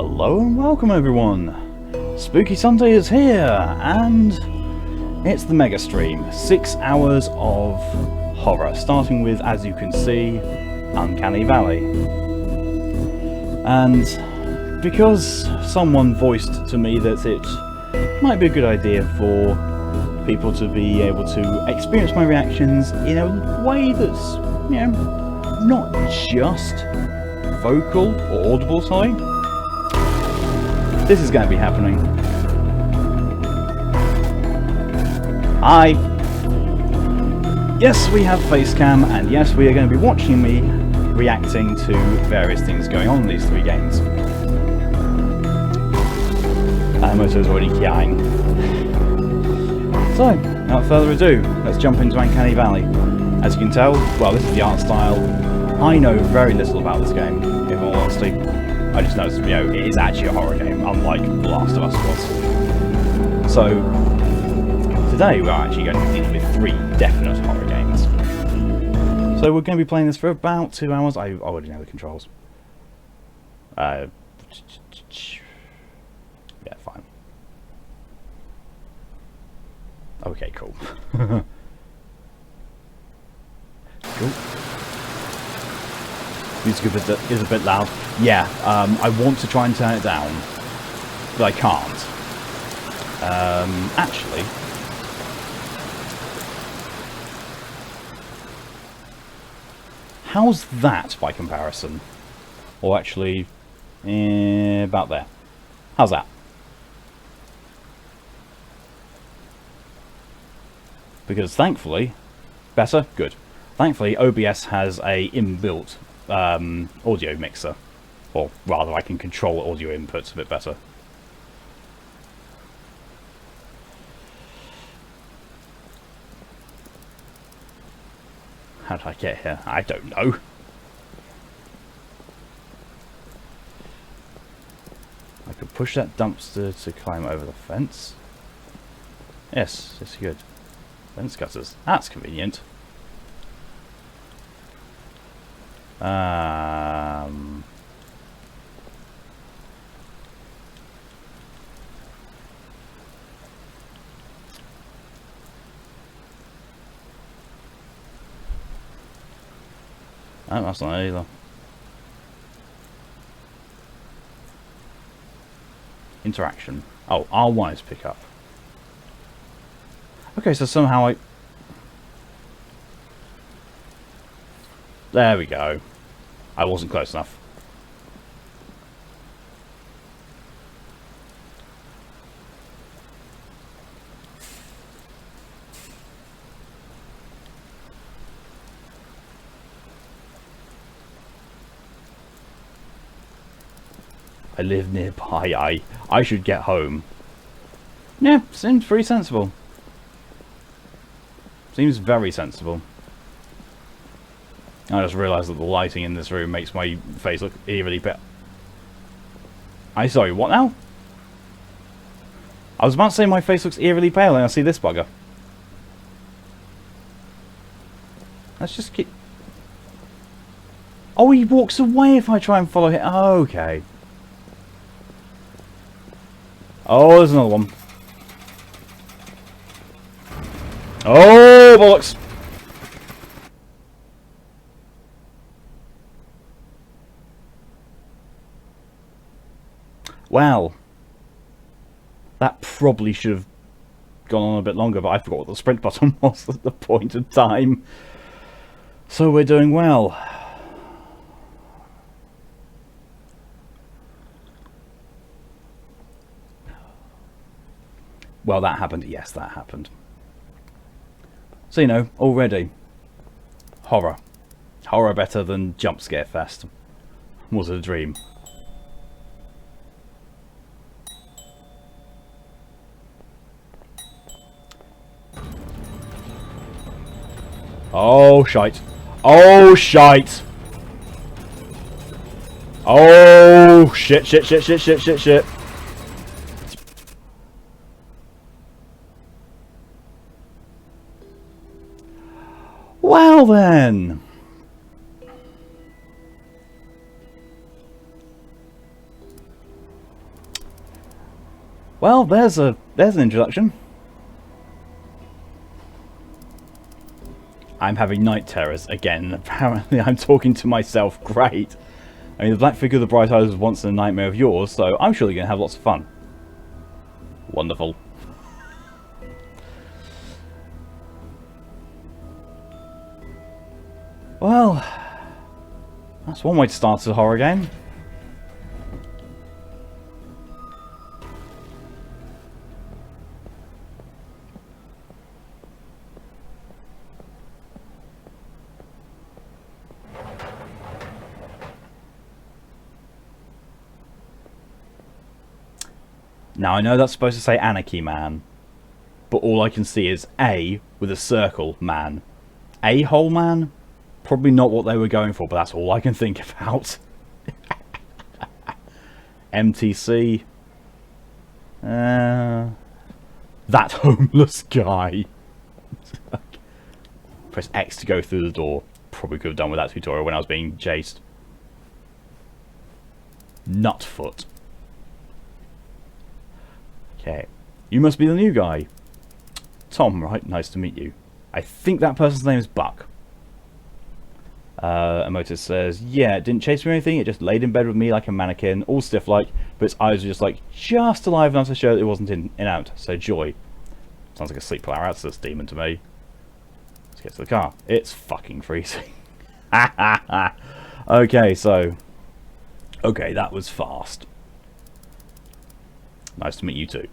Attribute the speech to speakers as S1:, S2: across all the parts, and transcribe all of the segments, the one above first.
S1: Hello and welcome everyone! Spooky Sunday is here and it's the mega stream. 6 hours of horror, starting with, as you can see, Uncanny Valley. And because someone voiced to me that it might be a good idea for people to be able to experience my reactions in a way that's, you know, not just vocal or audible, sorry. This is going to be happening. Hi! Yes, we have facecam, and yes, we are going to be watching me reacting to various things going on in these 3 games. Moto's already kyang. So, without further ado, let's jump into Uncanny Valley. As you can tell, well, this is the art style. I know very little about this game, in all honesty. I just noticed, you know, it is actually a horror game, unlike The Last of Us was. So, today we're actually going to be dealing with 3 definite horror games. So we're going to be playing this for about 2 hours. I already know the controls. Yeah, fine. Okay, cool. Cool. Music is a bit loud. Yeah, I want to try and turn it down, but I can't. Actually, how's that by comparison? Or actually, about there. How's that? Because thankfully, better? Good. Thankfully, OBS has a inbuilt audio mixer, or rather I can control audio inputs a bit better. How did I get here? I don't know. I could push that dumpster to climb over the fence. Yes, it's good. Fence cutters. That's convenient. Oh, that's not it either. Interaction. Oh, R1 is pick up. Okay, so somehow I... There we go. I wasn't close enough. I live nearby. I should get home. Yeah, seems pretty sensible. Seems very sensible. I just realised that the lighting in this room makes my face look eerily bit. Sorry, what now? I was about to say my face looks eerily pale and I see this bugger. Let's just keep... Oh, he walks away if I try and follow him. Oh, okay. Oh, there's another one. Oh, bollocks! Well, that probably should have gone on a bit longer, but I forgot what the sprint button was at the point of time. So we're doing well. Well, that happened. Yes, that happened. So, you know, already. Horror. Horror better than Jump Scare Fest. Was it a dream? Oh, shite. Oh, shite. Oh, shit, shit, shit, shit, shit, shit, shit. Well then. Well, there's an introduction. I'm having night terrors again. Apparently I'm talking to myself. Great. I mean, the black figure of the bright eyes was once a nightmare of yours, so I'm surely going to have lots of fun. Wonderful. Well, that's one way to start a horror game. Now I know that's supposed to say Anarchy Man, but all I can see is A with a circle man. A-hole man? Probably not what they were going for, but that's all I can think about. MTC. That homeless guy. Press X to go through the door. Probably could have done with that tutorial when I was being chased. Nutfoot. Okay. You must be the new guy. Tom, right? Nice to meet you. I think that person's name is Buck. Emotus says, yeah, it didn't chase me or anything, it just laid in bed with me like a mannequin, all stiff like, but its eyes were just like, just alive enough to show that it wasn't in and out, so joy. Sounds like a sleep paralysis demon to me. Let's get to the car. It's fucking freezing. Okay, so... Okay, that was fast. Nice to meet you too.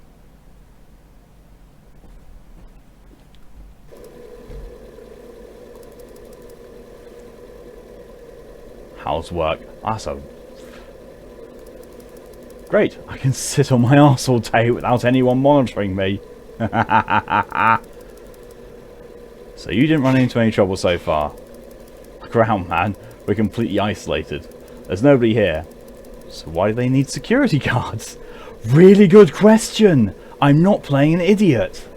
S1: How's work? Awesome. Great, I can sit on my arse all day without anyone monitoring me. So you didn't run into any trouble so far. Look around, man. We're completely isolated. There's nobody here. So why do they need security guards? Really good question. I'm not playing an idiot.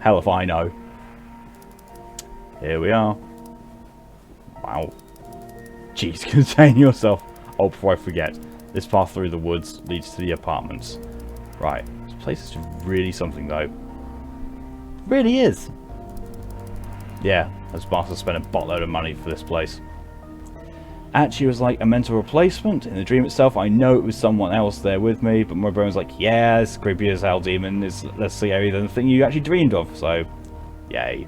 S1: Hell if I know. Here we are. Wow. Jeez, contain yourself. Oh, before I forget, this path through the woods leads to the apartments. Right, this place is really something though. Really is. Yeah, those bastards spent a buttload of money for this place. Actually, it was like a mental replacement. In the dream itself, I know it was someone else there with me, but my brain was like, yeah, it's creepy as hell demon. It's less scary than the thing you actually dreamed of, so yay.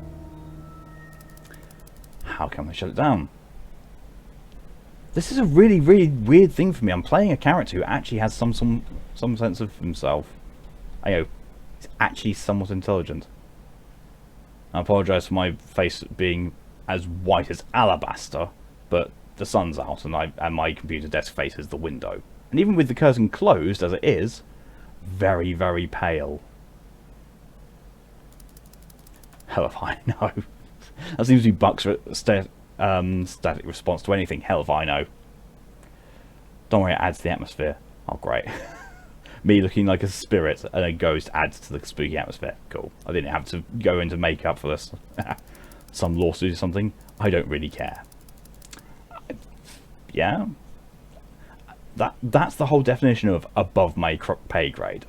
S1: How can I shut it down? This is a really, really weird thing for me. I'm playing a character who actually has some sense of himself. I know, he's actually somewhat intelligent. I apologise for my face being as white as alabaster, but the sun's out and my computer desk faces the window. And even with the curtain closed as it is, very, very pale. Hell if I know. That seems to be Buck's static response to anything. Hell if I know. Don't worry, it adds to the atmosphere. Oh, great. Me looking like a spirit and a ghost adds to the spooky atmosphere. Cool. I didn't have to go into makeup for this. Some lawsuit or something. I don't really care. Yeah. That's the whole definition of above my pay grade.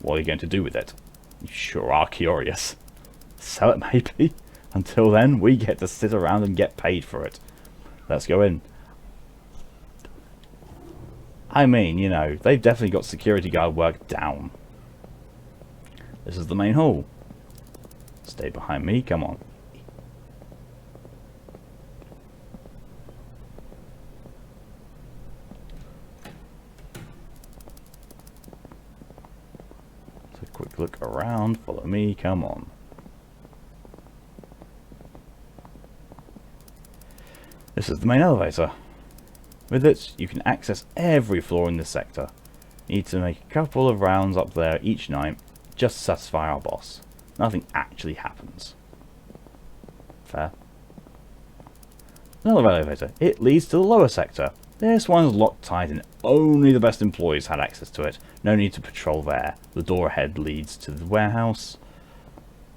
S1: What are you going to do with it? You sure are curious. Sell it maybe. Until then, we get to sit around and get paid for it. Let's go in. I mean, you know, they've definitely got security guard work down. This is the main hall. Stay behind me, come on. So a quick look around, follow me, come on. This is the main elevator. With it, you can access every floor in this sector. You need to make a couple of rounds up there each night, just to satisfy our boss. Nothing actually happens. Fair. Another elevator. It leads to the lower sector. This one's locked tight and only the best employees had access to it. No need to patrol there. The door ahead leads to the warehouse.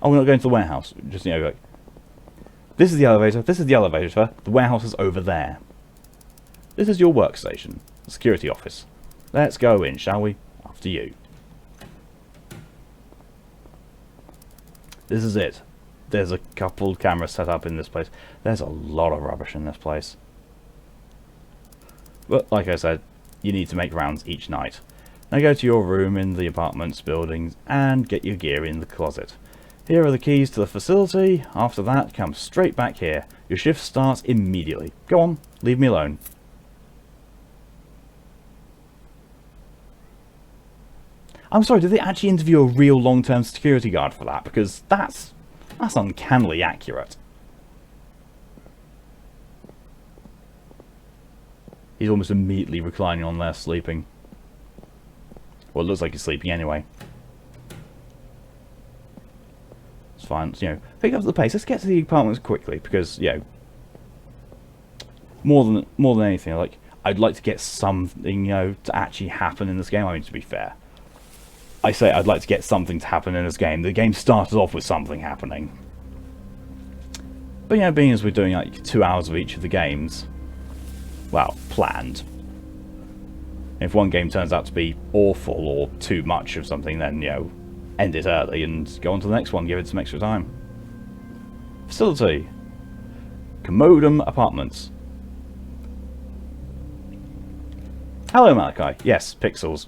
S1: Oh, we're not going to the warehouse. Just, you know, like, this is the elevator, this is the elevator, the warehouse is over there. This is your workstation, the security office. Let's go in, shall we? After you. This is it. There's a couple cameras set up in this place. There's a lot of rubbish in this place. But like I said, you need to make rounds each night. Now go to your room in the apartments buildings and get your gear in the closet. Here are the keys to the facility. After that, come straight back here. Your shift starts immediately. Go on, leave me alone. I'm sorry, did they actually interview a real long-term security guard for that? Because that's uncannily accurate. He's almost immediately reclining on there, sleeping. Well, it looks like he's sleeping anyway. It's fine, you know, pick up the pace. Let's get to the apartments quickly, because, you know, more than anything, like, I'd like to get something, you know, to actually happen in this game. I mean, to be fair, I say I'd like to get something to happen in this game. The game started off with something happening. But, you know, being as we're doing like 2 hours of each of the games, well, planned. If one game turns out to be awful or too much of something, then, you know, end it early and go on to the next one, give it some extra time. Facility. Commodum Apartments. Hello, Malachi. Yes, pixels.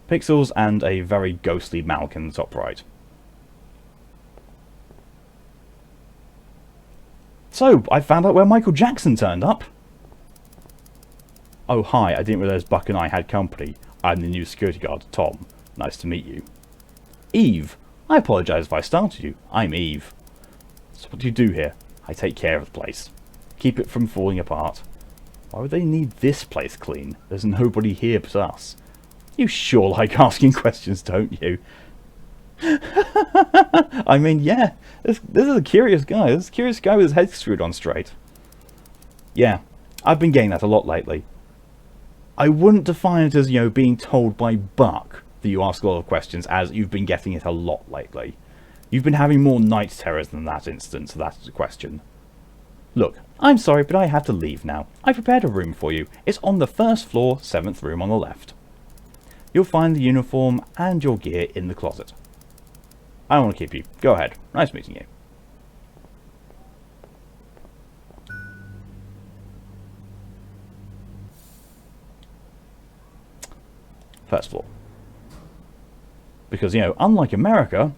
S1: Pixels and a very ghostly Malk in the top right. So, I found out where Michael Jackson turned up. Oh, hi, I didn't realise Buck and I had company. I'm the new security guard, Tom. Nice to meet you. Eve. I apologise if I startled you. I'm Eve. So what do you do here? I take care of the place. Keep it from falling apart. Why would they need this place clean? There's nobody here but us. You sure like asking questions, don't you? I mean, yeah, this is a curious guy. This is a curious guy with his head screwed on straight. Yeah, I've been getting that a lot lately. I wouldn't define it as, you know, being told by Buck that you ask a lot of questions, as you've been getting it a lot lately. You've been having more night terrors than that instance, so that's a question. Look, I'm sorry, but I have to leave now. I prepared a room for you. It's on the first floor, 7th room on the left. You'll find the uniform and your gear in the closet. I don't want to keep you. Go ahead. Nice meeting you. First floor. Because, you know, unlike America,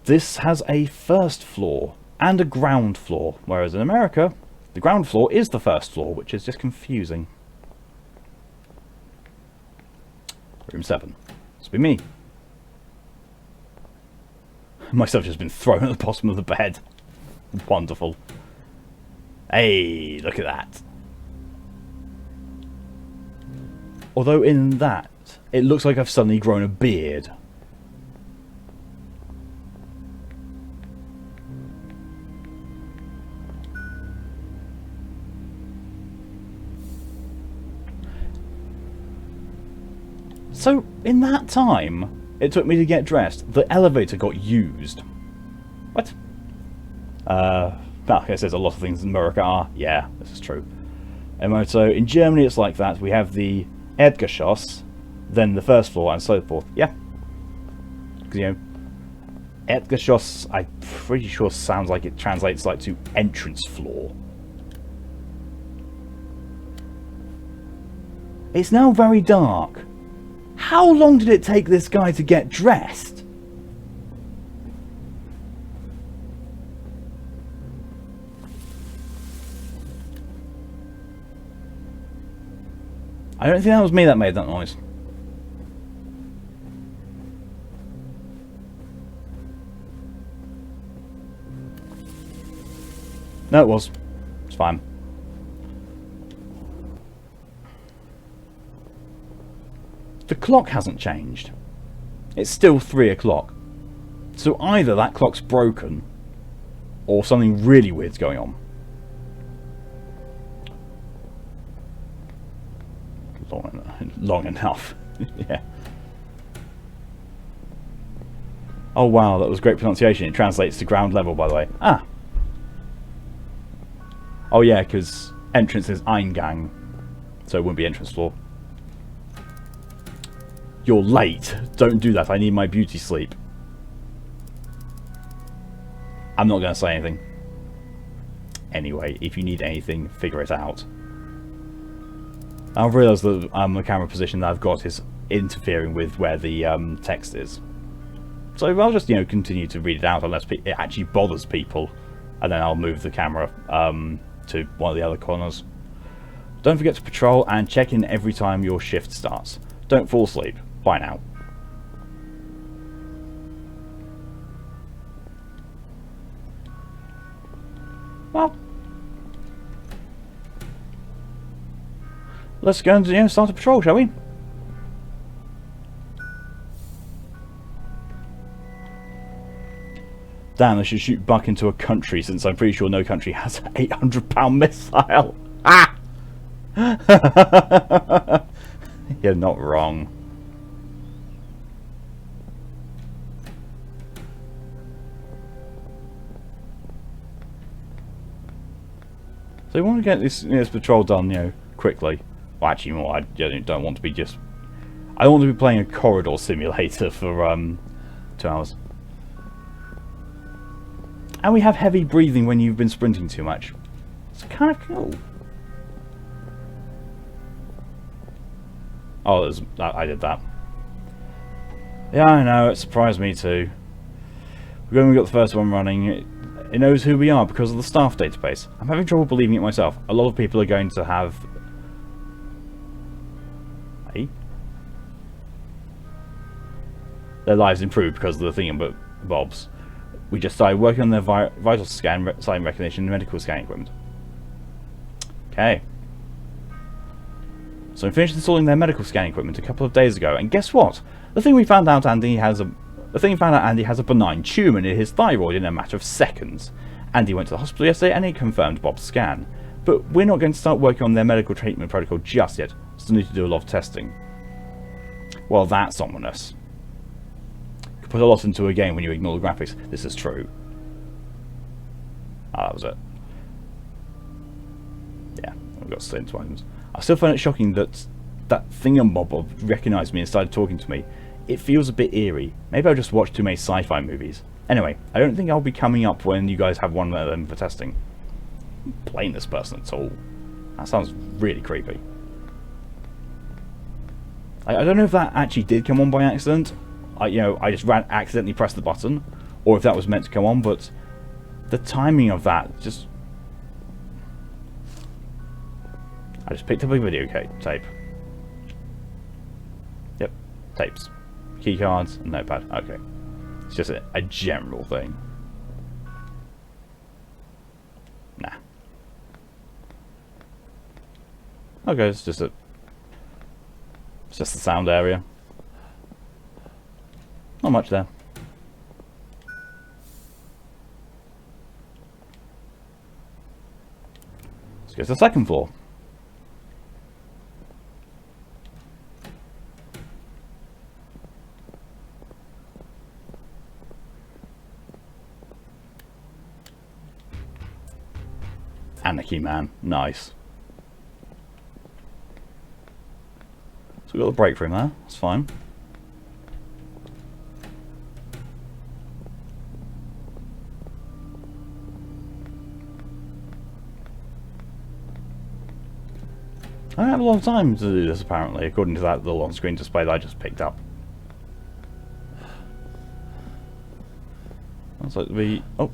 S1: this has a first floor and a ground floor. Whereas in America, the ground floor is the first floor, which is just confusing. Room 7. This will be me. My stuff has just been thrown at the bottom of the bed. Wonderful. Hey, look at that. Although in that, it looks like I've suddenly grown a beard. So, in that time, it took me to get dressed. The elevator got used. What? I guess there's a lot of things in America are. Yeah, this is true. And so, in Germany it's like that. We have the Erdgeschoss, then the first floor, and so forth. Yeah. Because, you know, Erdgeschoss, I'm pretty sure sounds like it translates like to entrance floor. It's now very dark. How long did it take this guy to get dressed? I don't think that was me that made that noise. No, it was. It's fine. The clock hasn't changed. It's still 3 o'clock. So either that clock's broken, or something really weird's going on. Long enough. Yeah. Oh wow, that was great pronunciation. It translates to ground level, by the way. Ah. Oh yeah, because entrance is Eingang, so it wouldn't be entrance floor. You're late. Don't do that. I need my beauty sleep. I'm not going to say anything. Anyway, if you need anything, figure it out. I've realised that the camera position that I've got is interfering with where the text is. So I'll just, continue to read it out unless it actually bothers people. And then I'll move the camera to one of the other corners. Don't forget to patrol and check in every time your shift starts. Don't fall asleep. Bye now. Well, let's go and start a patrol, shall we? Damn, I should shoot Buck into a country, since I'm pretty sure no country has an 800-pound missile. Ah! You're not wrong. So we want to get this patrol done, quickly. Well, actually, more, I don't want to be just... I don't want to be playing a corridor simulator for 2 hours. And we have heavy breathing when you've been sprinting too much. It's kind of cool. Oh, I did that. Yeah, I know, it surprised me too. When we got the first one running, it knows who we are because of the staff database. I'm having trouble believing it myself. A lot of people are going to have... Hey? Their lives improved because of the thingamabobs. We just started working on their vital scan, sign recognition, and medical scanning equipment. Okay. So we finished installing their medical scanning equipment a couple of days ago, and guess what? The thing found out Andy has a benign tumour in his thyroid in a matter of seconds. Andy went to the hospital yesterday and he confirmed Bob's scan. But we're not going to start working on their medical treatment protocol just yet. Still need to do a lot of testing. Well, that's ominous. You can put a lot into a game when you ignore the graphics. This is true. Ah, that was it. Yeah, we've got slim items. I still find it shocking that that thingamabob recognised me and started talking to me. It feels a bit eerie. Maybe I just watched too many sci-fi movies. Anyway, I don't think I'll be coming up when you guys have one of them for testing. I'm not playing this person at all. That sounds really creepy. I don't know if that actually did come on by accident. I just accidentally pressed the button, or if that was meant to come on, but the timing of that just... I just picked up a video tape. Yep, tapes. Keycards and notepad. Okay. It's just a general thing. Nah. Okay, it's just the sound area. Not much there. Let's go to the second floor. Anarchy man, nice. So we've got the break room there, that's fine. I don't have a lot of time to do this apparently, according to that little on-screen display that I just picked up. That's like the... oh.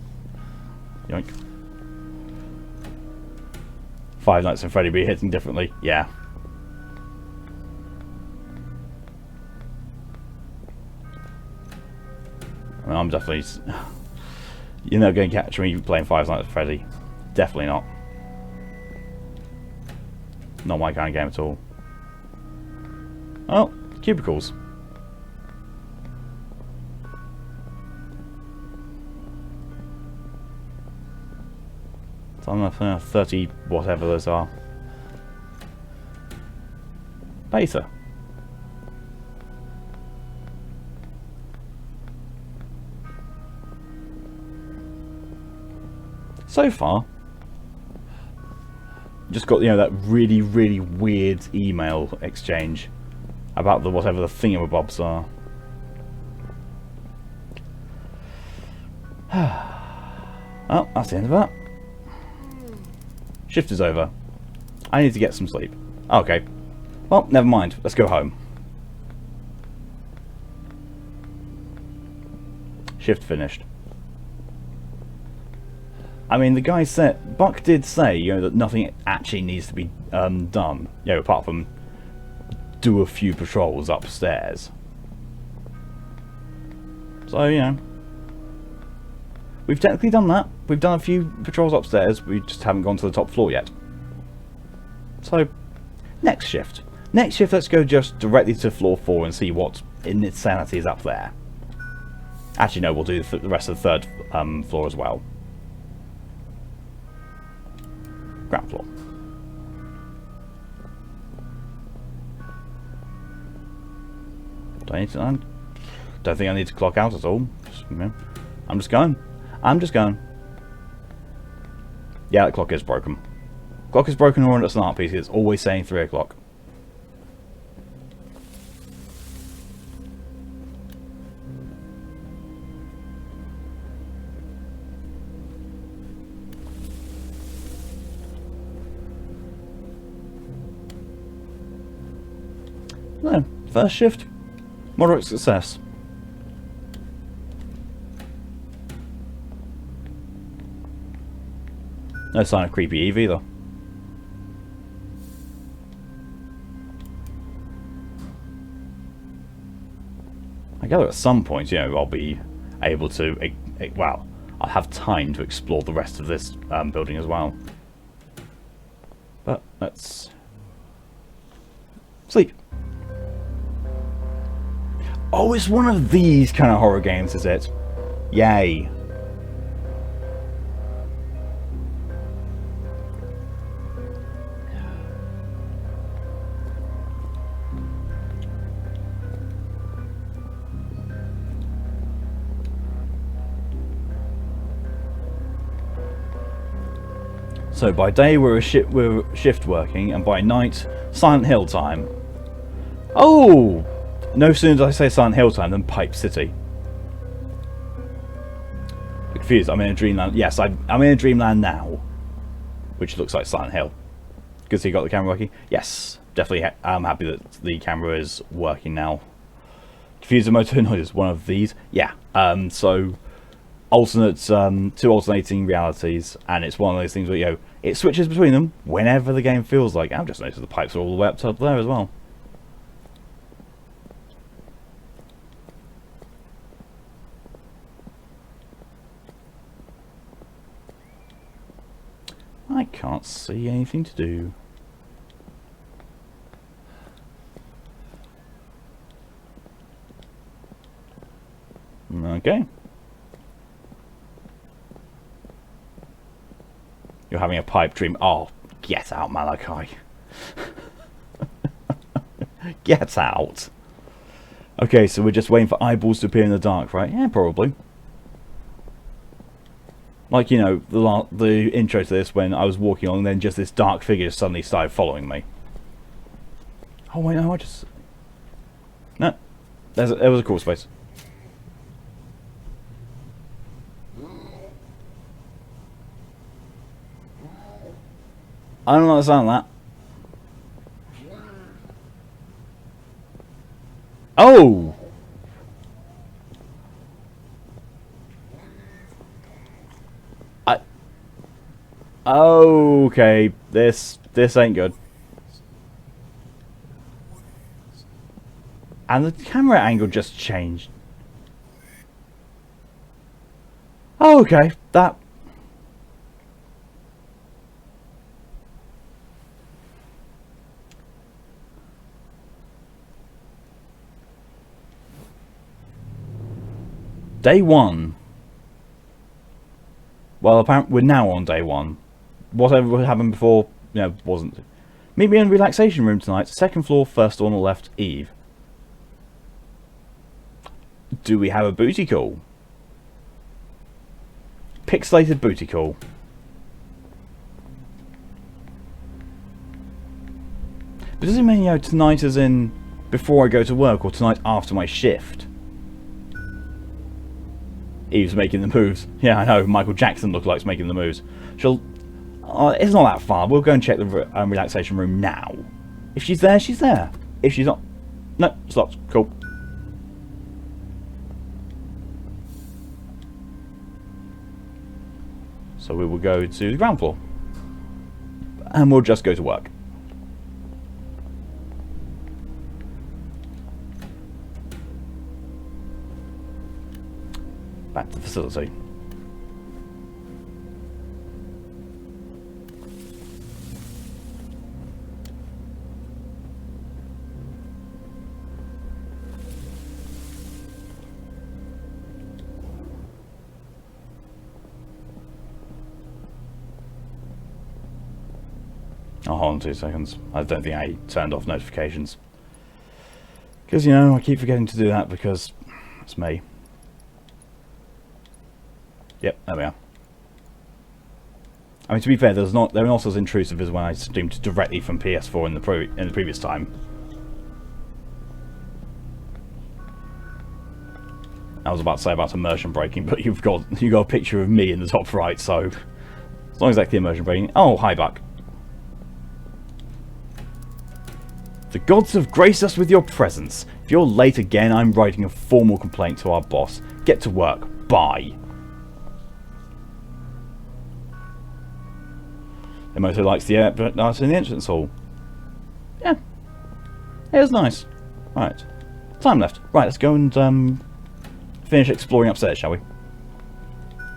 S1: Yoink. Five Nights at Freddy be hitting differently. Yeah. I mean, I'm definitely... You're not going to catch me playing Five Nights at Freddy. Definitely not. Not my kind of game at all. Oh, cubicles. So I'm not 30 whatever those are. Beta. So far, just got that really weird email exchange about the whatever the thingamabobs are. Oh, that's the end of that. Shift is over. I need to get some sleep. Okay. Well, never mind. Let's go home. Shift finished. I mean, the guy said, Buck did say, you know, that nothing actually needs to be done, you know, apart from do a few patrols upstairs. So, you know, we've technically done that. We've done a few patrols upstairs. We just haven't gone to the top floor yet. So, next shift. Next shift, let's go just directly to floor 4 and see what insanity is up there. Actually, no, we'll do the rest of the third floor as well. Ground floor. I don't think I need to clock out at all. Just, you know, I'm just going. I'm just going. Yeah, the clock is broken. Clock is broken or it's an art piece. It's always saying 3 o'clock. No, first shift, moderate success. No sign of creepy Eve either. I gather at some point, you know, I'll be able to, well, I'll have time to explore the rest of this building as well. But let's sleep. Oh, it's one of these kind of horror games, is it? Yay. So by day we're shift working, and by night, Silent Hill time. Oh! No sooner did I say Silent Hill time than Pipe City. Confused, I'm in a dreamland. Yes, I'm in a dreamland now. Which looks like Silent Hill. Good to see you got the camera working. Yes, definitely I'm happy that the camera is working now. Confused motor noises, one of these. Yeah, so alternate, 2 alternating realities, and it's one of those things where, you know, it switches between them whenever the game feels like. I've just noticed the pipes are all the way up to there as well. I can't see anything to do. Okay. You're having a pipe dream. Oh, get out, Malachi. Get out. Okay, so we're just waiting for eyeballs to appear in the dark, right? Yeah, probably. Like, you know, the intro to this when I was walking on and then just this dark figure suddenly started following me. Oh, wait, no, I just... No. There was a crawl space. I don't like the sound of that. Oh! Okay, this ain't good. And the camera angle just changed. Oh, okay, that... Day 1. Well, apparently we're now on day 1. Whatever happened before, you know, wasn't. Meet me in the relaxation room tonight. 2nd floor, 1st door on the left, Eve. Do we have a booty call? Pixelated booty call. But does it mean, you know, tonight as in before I go to work or tonight after my shift. Eve's making the moves. Yeah, I know. Michael Jackson looks like he's making the moves. She'll... it's not that far. We'll go and check the relaxation room now. If she's there, she's there. If she's not... No, it's locked. Cool. So we will go to the ground floor. And we'll just go to work. Back to the facility. I'll hold on 2 seconds. I don't think I turned off notifications. Because, you know, I keep forgetting to do that because it's me. Yep, there we are. I mean, to be fair, they're not as intrusive as when I streamed directly from PS4 in the previous time. I was about to say about immersion breaking, but you got a picture of me in the top right, so it's not exactly immersion breaking. Oh, hi, Buck. The gods have graced us with your presence. If you're late again, I'm writing a formal complaint to our boss. Get to work. Bye. They mostly likes the air nice in the entrance hall. Yeah. It was nice. Right. Time left. Right, let's go and finish exploring upstairs, shall we?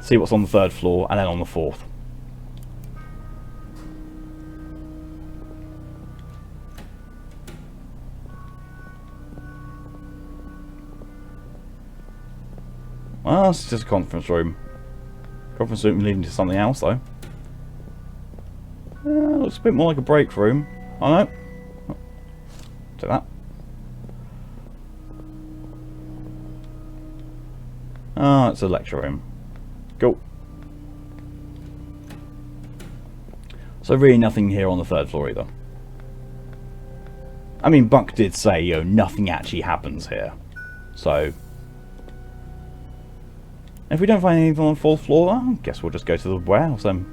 S1: See what's on the 3rd floor and then on the 4th. Well, it's just a conference room. Conference room leading to something else, though. Looks a bit more like a break room. Oh no. Do that. Oh, it's a lecture room. Cool. So really nothing here on the 3rd floor either. I mean, Buck did say, you know, nothing actually happens here. So... if we don't find anything on the 4th floor, I guess we'll just go to the warehouse then.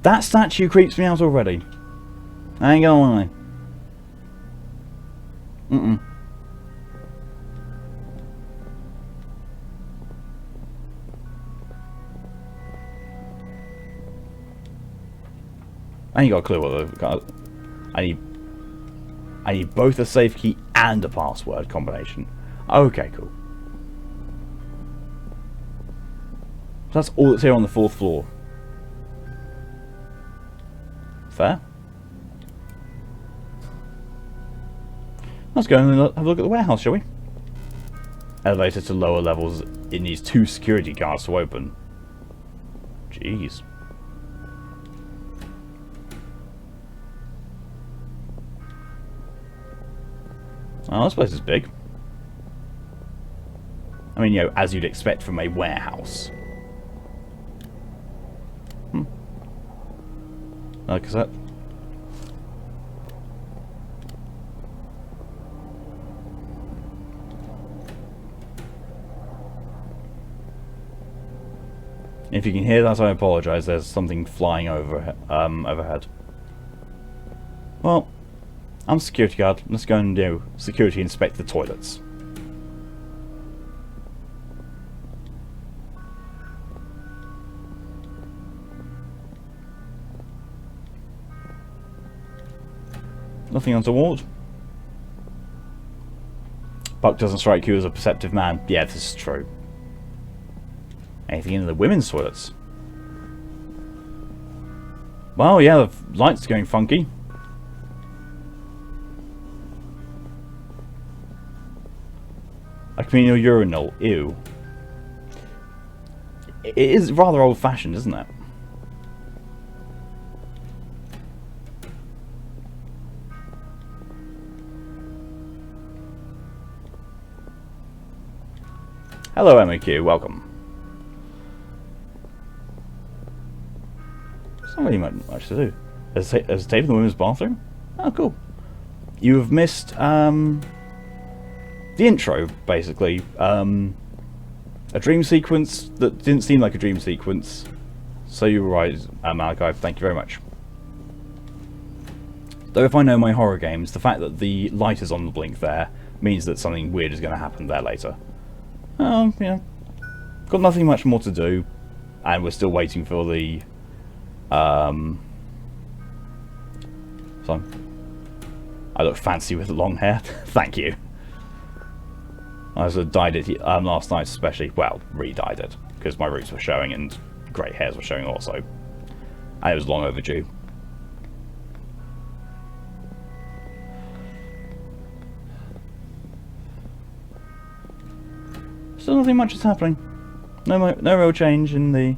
S1: That statue creeps me out already. I ain't gonna lie. I ain't got a clue what the... I need both a safe key and a password combination. Okay, cool. So that's all that's here on the 4th floor. Fair. Let's go and have a look at the warehouse, shall we? Elevator to lower levels. It needs 2 security guards to open. Jeez. Oh, this place is big. I mean, you know, as you'd expect from a warehouse. Cassette. If you can hear that, I apologise. There's something flying overhead. Well, I'm a security guard. Let's go and do security inspect the toilets. Nothing untoward. Buck doesn't strike you as a perceptive man. Yeah, this is true. Anything in the women's toilets? Well, yeah, the light's going funky. A communal urinal. Ew. It is rather old-fashioned, isn't it? Hello, MAQ. Welcome. There's not really much to do. There's a tape in the women's bathroom? Oh, cool. you have missed the intro, basically. A dream sequence that didn't seem like a dream sequence. So you were right, Malachi, thank you very much. Though if I know my horror games, the fact that the light is on the blink there means that something weird is going to happen there later. Yeah. Got nothing much more to do, and we're still waiting for the... So, I look fancy with the long hair. Thank you. I sort of dyed it last night especially. Well, re-dyed it, because my roots were showing and grey hairs were showing also. And it was long overdue. Still nothing much is happening. No real change in the...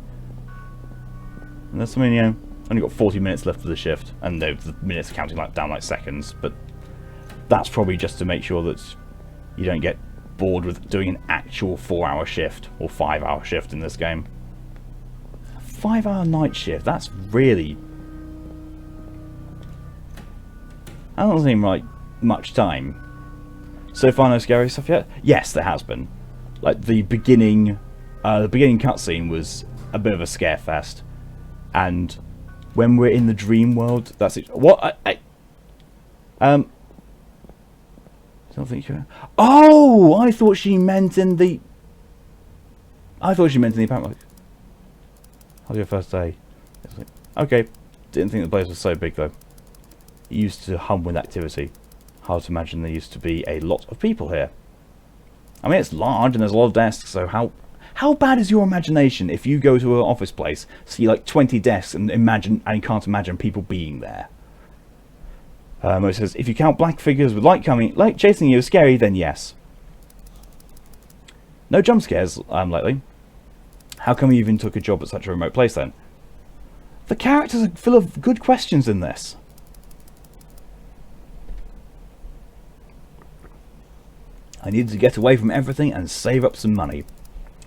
S1: And there's something, you know, only got 40 minutes left of the shift, and the minutes are counting like down like seconds, but that's probably just to make sure that you don't get bored with doing an actual 4-hour shift or 5-hour shift in this game. 5-hour night shift, that's really... That doesn't seem like much time. So far no scary stuff yet? Yes, there has been. Like the beginning cutscene was a bit of a scare fest, and when we're in the dream world, that's it. What? I don't think you. Oh, I thought she meant in the. I thought she meant in the apartment. How's your first day? Like, okay, didn't think the place was so big though. It used to hum with activity. Hard to imagine there used to be a lot of people here. I mean, it's large and there's a lot of desks, so how bad is your imagination if you go to an office place, see like 20 desks and you can't imagine people being there? It says, if you count black figures with light chasing you as scary, then yes. No jump scares lately. How come you even took a job at such a remote place then? The characters are full of good questions in this. I needed to get away from everything and save up some money.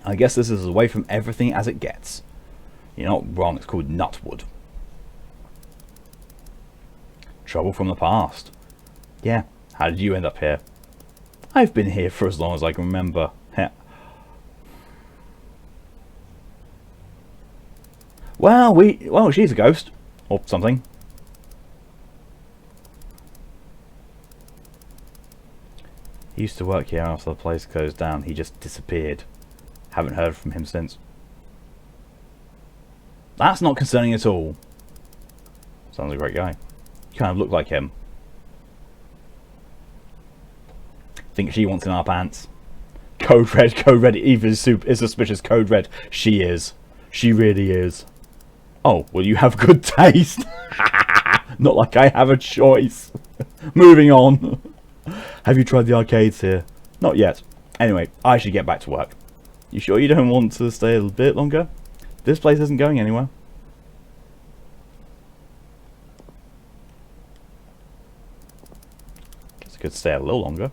S1: I guess this is away from everything as it gets. You're not wrong, it's called Nutwood. Trouble from the past. Yeah, how did you end up here? I've been here for as long as I can remember. Well, she's a ghost. Or something. He used to work here after the place closed down. He just disappeared. Haven't heard from him since. That's not concerning at all. Sounds like a great guy. You kind of look like him. Think she wants in our pants. Code red. Eve is suspicious. Code red. She is. She really is. Oh, well, you have good taste. Not like I have a choice. Moving on. Have you tried the arcades here? Not yet. Anyway, I should get back to work. You sure you don't want to stay a little bit longer? This place isn't going anywhere. Guess I could stay a little longer.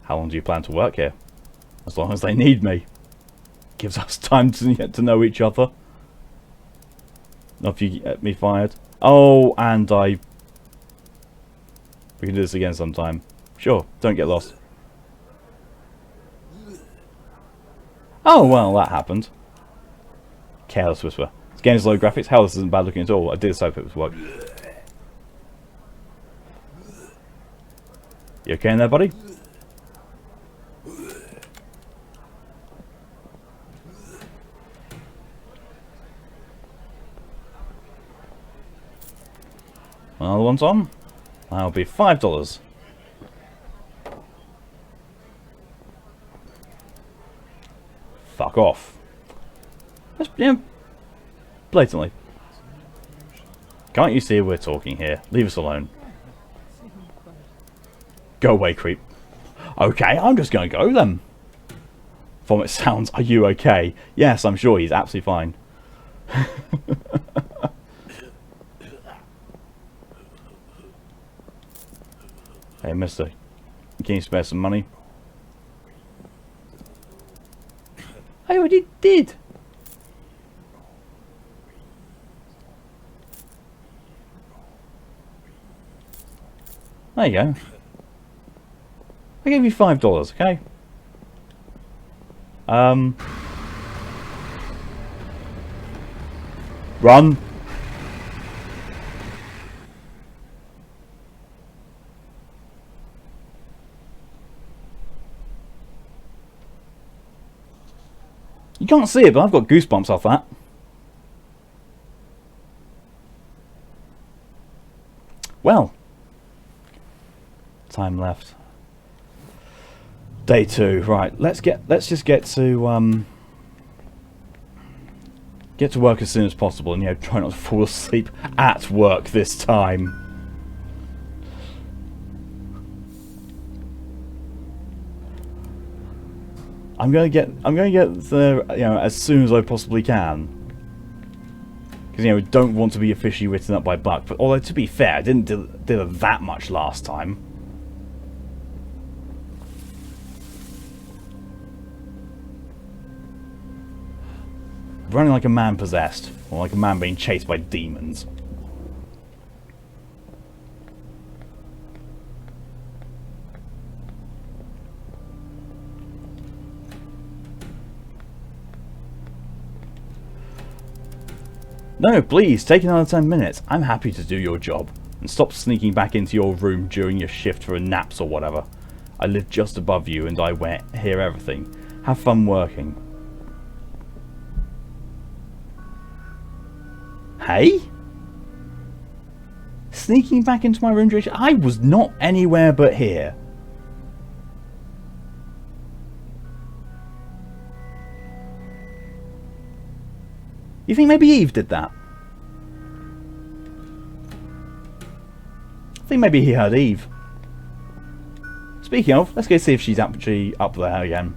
S1: How long do you plan to work here? As long as they need me. Gives us time to get to know each other. Not if you get me fired. Oh, and we can do this again sometime. Sure, don't get lost. Oh, well, that happened. Careless whisper. This game is low graphics. Hell, this isn't bad looking at all. I did just hope it was work. You okay in there, buddy? Another one's on. That'll be $5. Fuck off. Just, yeah, blatantly. Can't you see we're talking here? Leave us alone. Go away, creep. Okay, I'm just gonna go then. From it sounds, are you okay? Yes, I'm sure he's absolutely fine. Hey, mister. Can you spare some money? I already did. There you go. I gave you $5, okay? Run! You can't see it, but I've got goosebumps off that. Well, time left. Day 2, right? Let's just get to work as soon as possible, and try not to fall asleep at work this time. I'm gonna get there, as soon as I possibly can, because don't want to be officially written up by Buck. But although to be fair, I didn't do that much last time. Running like a man possessed, or like a man being chased by demons. No, please, take another 10 minutes. I'm happy to do your job. And stop sneaking back into your room during your shift for naps or whatever. I live just above you and I hear everything. Have fun working. Hey? Sneaking back into my room during I was not anywhere but here. You think maybe Eve did that? I think maybe he heard Eve. Speaking of, let's go see if she's actually up there again.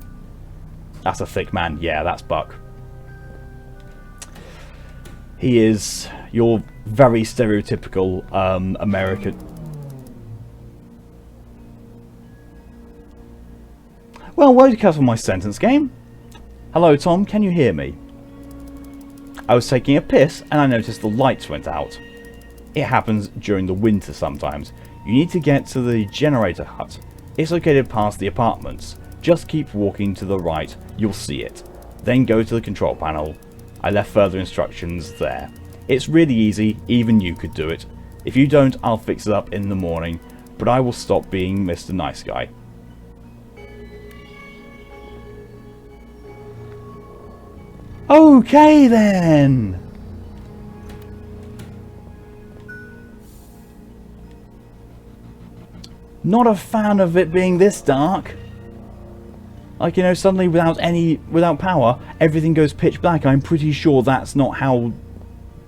S1: That's a thick man. Yeah, that's Buck. He is your very stereotypical American. Well, why did you cut off my sentence, game? Hello, Tom. Can you hear me? I was taking a piss and I noticed the lights went out. It happens during the winter sometimes. You need to get to the generator hut. It's located past the apartments. Just keep walking to the right, you'll see it. Then go to the control panel. I left further instructions there. It's really easy, even you could do it. If you don't, I'll fix it up in the morning, but I will stop being Mr. Nice Guy. Okay then! Not a fan of it being this dark. Like, suddenly without power, everything goes pitch black. I'm pretty sure that's not how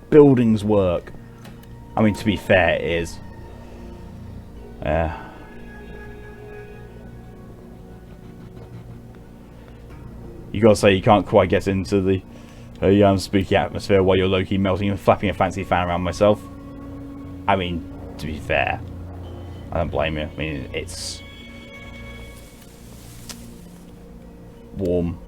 S1: buildings work. I mean, to be fair, it is. You gotta say, you can't quite get into the spooky atmosphere while you're low-key melting and flapping a fancy fan around myself. I mean, to be fair, I don't blame you. I mean, it's warm.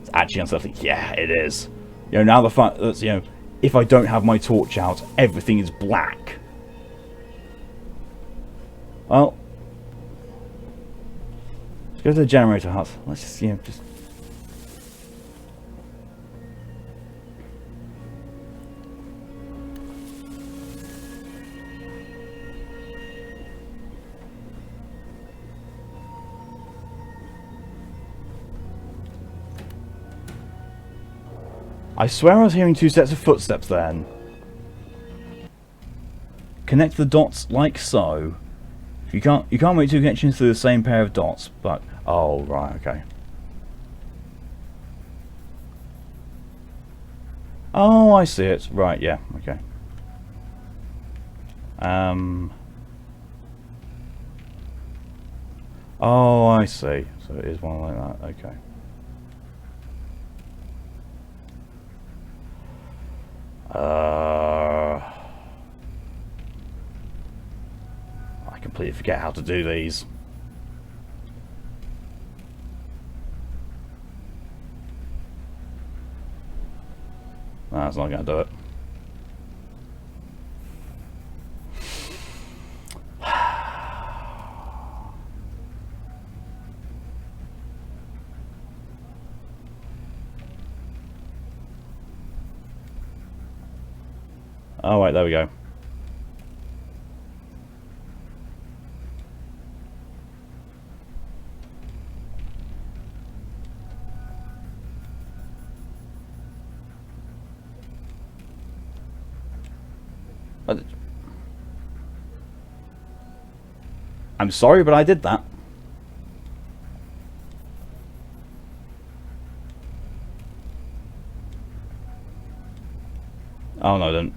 S1: It's actually unsettling. Yeah, it is. Now the fact that, if I don't have my torch out, everything is black. Well, let's go to the generator hut. Let's just, just... I swear I was hearing 2 sets of footsteps then. Connect the dots like so. You can't make 2 connections through the same pair of dots, but oh right, okay. Oh, I see it. Right, yeah, okay. Oh, I see. So it is one like that. Okay. I completely forget how to do these. That's not going to do it. Oh, wait, there we go. I'm sorry, but I did that. Oh, no, I didn't.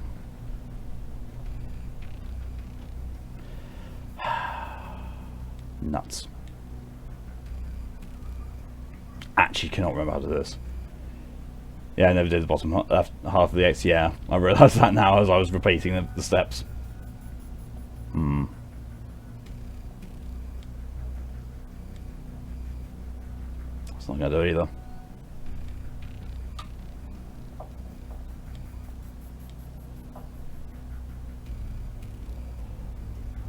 S1: Nuts. Actually cannot remember how to do this. Yeah, I never did the bottom half of the X. Yeah, I realised that now as I was repeating the steps. That's not going to do it either.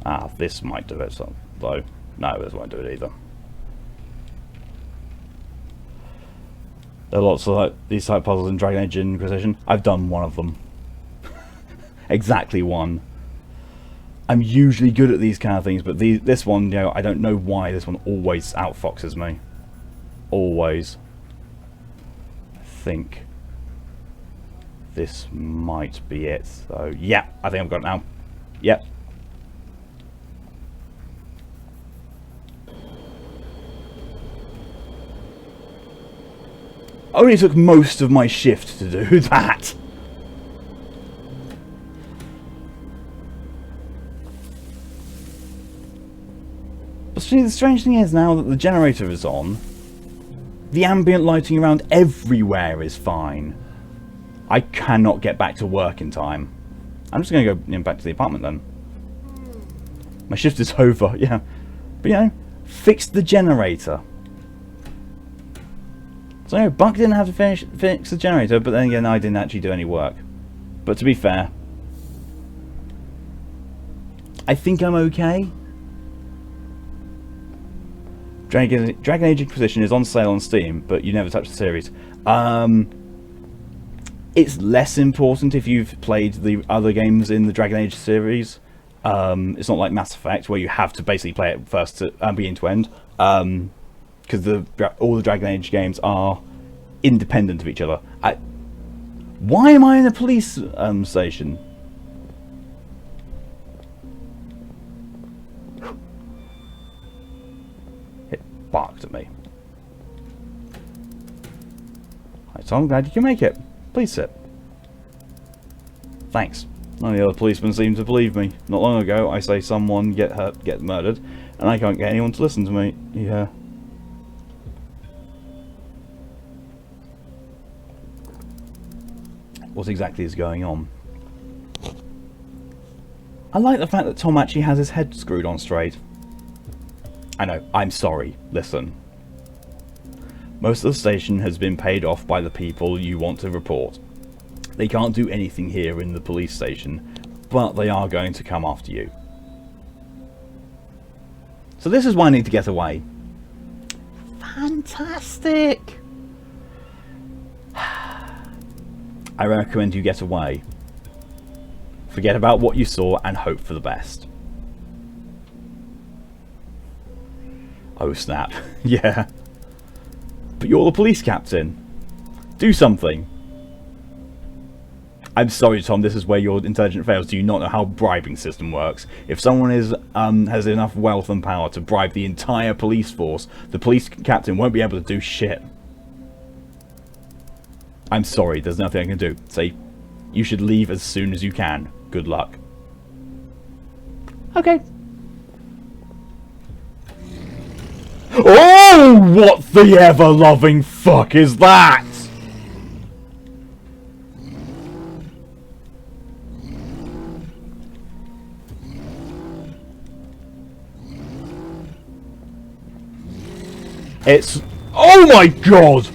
S1: Ah, this might do it, so, though. No, this won't do it either. There are lots of these type puzzles in Dragon Age Inquisition. I've done one of them. Exactly one. I'm usually good at these kind of things, but this one, you know, I don't know why this one always outfoxes me. Always. I think this might be it. So, yeah, I think I've got it now. Yep. Only took most of my shift to do that. But see, the strange thing is now that the generator is on, the ambient lighting around everywhere is fine. I cannot get back to work in time. I'm just going to go back to the apartment then. My shift is over, yeah. But you know, fix the generator. So anyway, Buck didn't have to fix the generator, but then again I didn't actually do any work. But to be fair, I think I'm okay. Dragon Age Inquisition is on sale on Steam, but you never touch the series. It's less important if you've played the other games in the Dragon Age series. It's not like Mass Effect, where you have to basically play it first to begin to end. Because all the Dragon Age games are independent of each other. Why am I in a police station? It barked at me. Hi Tom, glad you can make it. Please sit. Thanks. None of the other policemen seem to believe me. Not long ago, I say someone get hurt, get murdered, and I can't get anyone to listen to me. Yeah. What exactly is going on? I like the fact that Tom actually has his head screwed on straight. I know, I'm sorry. Listen. Most of the station has been paid off by the people you want to report. They can't do anything here in the police station, but they are going to come after you. So this is why I need to get away. Fantastic! I recommend you get away. Forget about what you saw and hope for the best. Oh snap. Yeah. But you're the police captain. Do something. I'm sorry, Tom, this is where your intelligence fails. Do you not know how bribing system works? If someone has enough wealth and power to bribe the entire police force, the police captain won't be able to do shit. I'm sorry, there's nothing I can do. Say, you should leave as soon as you can. Good luck. Okay. Oh, what the ever-loving fuck is that? It's... Oh my god!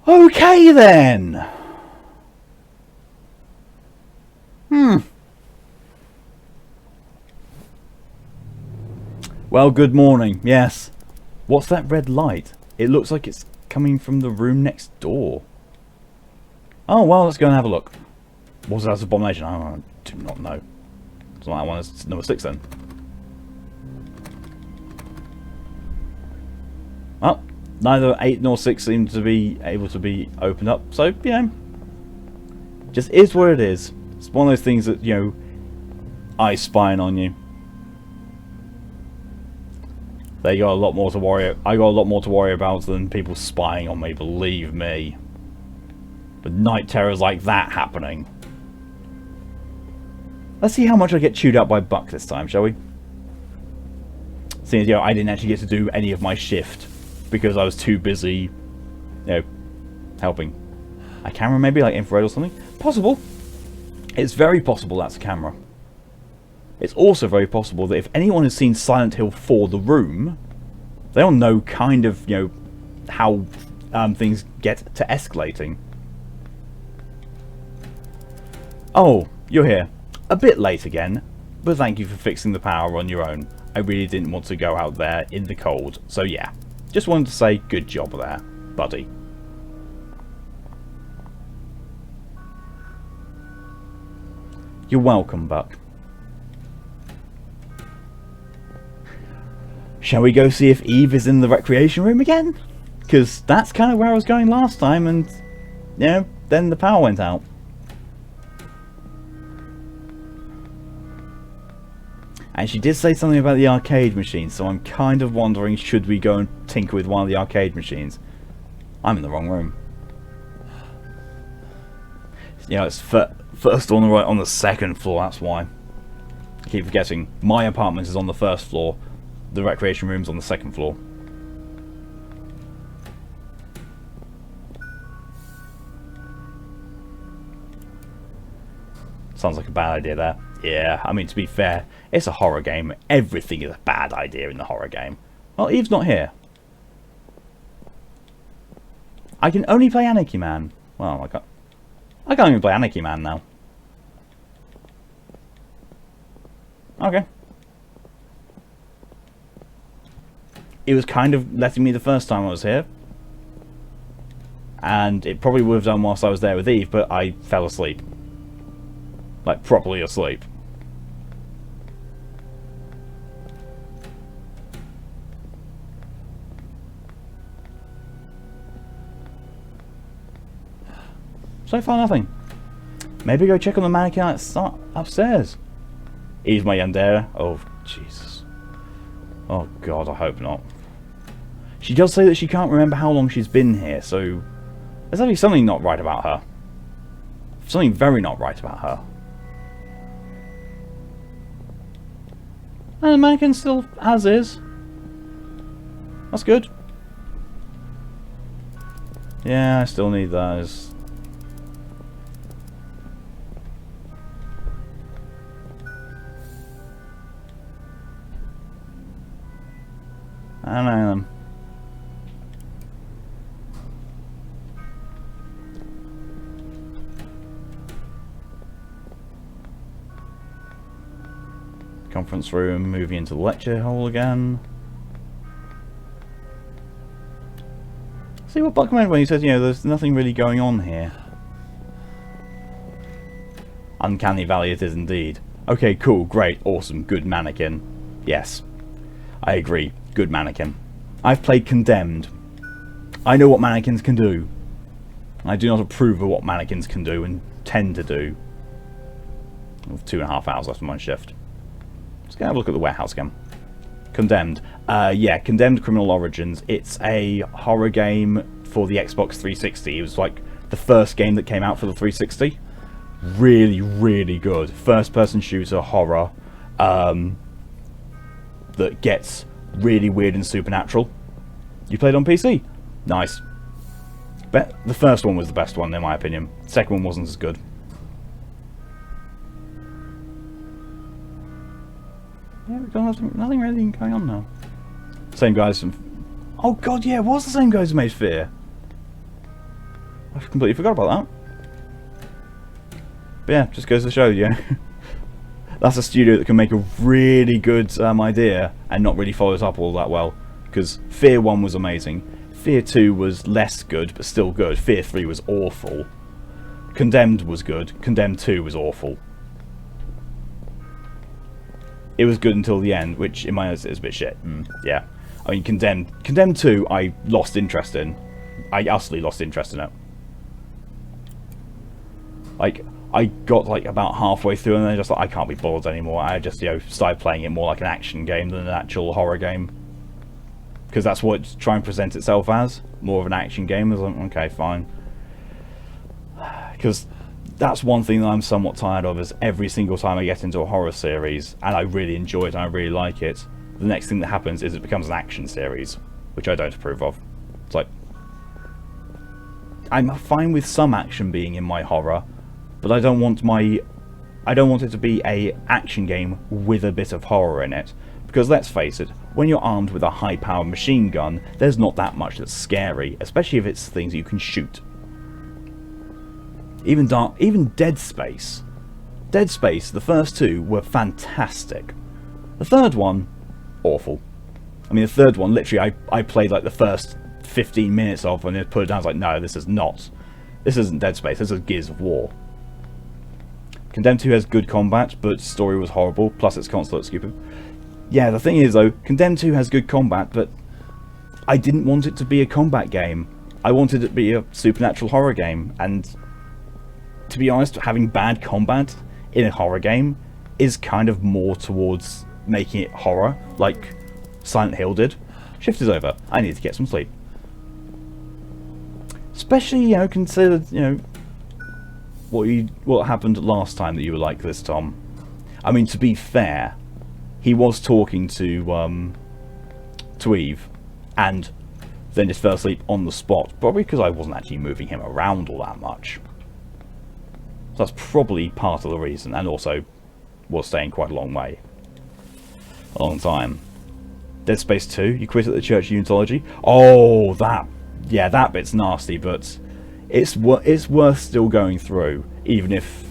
S1: Okay then. Well, good morning. Yes. What's that red light? it looks like it's coming from the room next door. Oh, well, let's go and have a look. Was that abomination? I do not know. So that one is number 6 then. Well, neither 8 nor 6 seem to be able to be opened up. So, you know, just is what it is. It's one of those things that, you know, eyes spying on you. They got a lot more to worry. I got a lot more to worry about than people spying on me. Believe me. But night terrors like that happening. Let's see how much I get chewed up by Buck this time, shall we? Seeing as, you know, I didn't actually get to do any of my shift because I was too busy, you know, helping. A camera maybe, like infrared or something? Possible. It's very possible that's a camera. It's also very possible that if anyone has seen Silent Hill 4 The Room, they'll know kind of, you know, how things get to escalating. Oh, you're here. A bit late again, but thank you for fixing the power on your own. I really didn't want to go out there in the cold, so yeah. Just wanted to say good job there, buddy. You're welcome, Buck. Shall we go see if Eve is in the recreation room again? Because that's kind of where I was going last time, and, you know, then the power went out. And she did say something about the arcade machine, so I'm kind of wondering, should we go and tinker with one of the arcade machines? I'm in the wrong room. You know, it's first on the right, on the second floor, that's why. I keep forgetting. My apartment is on the first floor. The recreation room's on the second floor. Sounds like a bad idea there. Yeah, I mean, to be fair, it's a horror game. Everything is a bad idea in the horror game. Well, Eve's not here. I can only play Anarchy Man. Well, I can't even play Anarchy Man now. Okay. It was kind of letting me the first time I was here. And it probably would have done whilst I was there with Eve, but I fell asleep. Like, properly asleep. So far, nothing. Maybe go check on the mannequin upstairs. Eve's my Yandere. Oh, Jesus. Oh, God, I hope not. She does say that she can't remember how long she's been here, so there's actually something not right about her. Something very not right about her. And the mannequin still as is. That's good. Yeah, I still need those. I know them. Conference room, moving into the lecture hall again. See what Buck meant when he said, you know, there's nothing really going on here. Uncanny Valley it is indeed. Okay, cool, great, awesome, good mannequin. Yes, I agree, good mannequin. I've played Condemned. I know what mannequins can do. I do not approve of what mannequins can do and tend to do. 2.5 hours left on my shift. Let's go have a look at the warehouse again. Condemned. Yeah, Condemned Criminal Origins. It's a horror game for the Xbox 360. It was like the first game that came out for the 360. Really, really good. First-person shooter horror that gets really weird and supernatural. You played on PC? Nice. But the first one was the best one, in my opinion. The second one wasn't as good. Yeah, we've got nothing really going on now. Same guys from... Oh god, yeah, it was the same guys who made Fear. I completely forgot about that. But yeah, just goes to show you. That's a studio that can make a really good idea and not really follow it up all that well. Because Fear 1 was amazing. Fear 2 was less good, but still good. Fear 3 was awful. Condemned was good. Condemned 2 was awful. It was good until the end, which in my eyes is a bit shit. Yeah. I mean, Condemned 2, I lost interest in. I utterly lost interest in it. Like, I got like about halfway through and then I just like, I can't be bothered anymore. I just, started playing it more like an action game than an actual horror game. Because that's what it's trying to present itself as. More of an action game. I was like, okay, fine. Because that's one thing that I'm somewhat tired of, is every single time I get into a horror series and I really enjoy it and I really like it, the next thing that happens is it becomes an action series, which I don't approve of. It's like, I'm fine with some action being in my horror, but I don't want it to be a action game with a bit of horror in it. Because let's face it, when you're armed with a high-powered machine gun, there's not that much that's scary, especially if it's things you can shoot. Even Dead Space. Dead Space, the first two were fantastic. The third one, awful. I mean, the third one, literally, I played like the first 15 minutes of and it put it down. I was like, no, this isn't Dead Space, this is Gears of War. Condemned 2 has good combat, but story was horrible, plus its console is stupid. Yeah, the thing is though, Condemned 2 has good combat, but I didn't want it to be a combat game. I wanted it to be a supernatural horror game, and to be honest, having bad combat in a horror game is kind of more towards making it horror, like Silent Hill did. Shift is over. I need to get some sleep. Especially, consider, what happened last time that you were like this, Tom. I mean, to be fair, he was talking to Eve, and then just fell asleep on the spot, probably because I wasn't actually moving him around all that much. So that's probably part of the reason, and also was staying quite a long time. Dead Space 2, you quit at the Church of Unitology. Oh, that bit's nasty, but it's worth still going through, even if,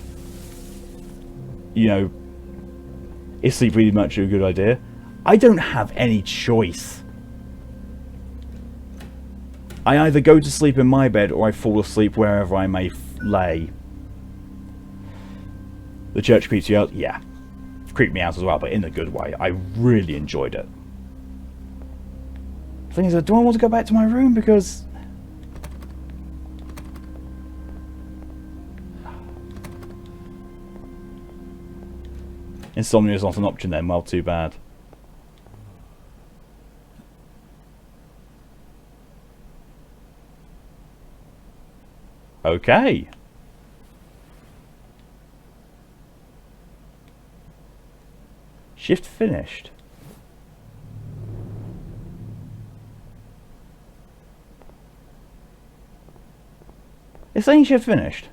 S1: is sleep really much a good idea? I don't have any choice. I either go to sleep in my bed or I fall asleep wherever I may lay. The church creeps you out? Yeah. Creeped me out as well, but in a good way. I really enjoyed it. The thing is, do I want to go back to my room? Because insomnia is not an option then. Well, too bad. Okay. Shift finished. It's saying shift finished.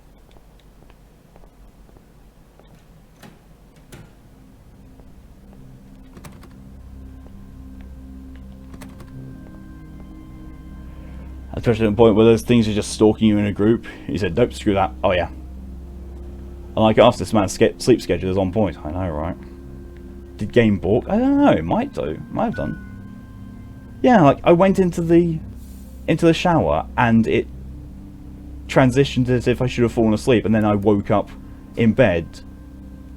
S1: Especially at the point where those things are just stalking you in a group. He said, nope, screw that. Oh yeah. And like asked this man's sleep schedule is on point. I know, right? Did game balk? I don't know, it might do. Might have done. Yeah, like I went into the shower and it transitioned as if I should have fallen asleep, and then I woke up in bed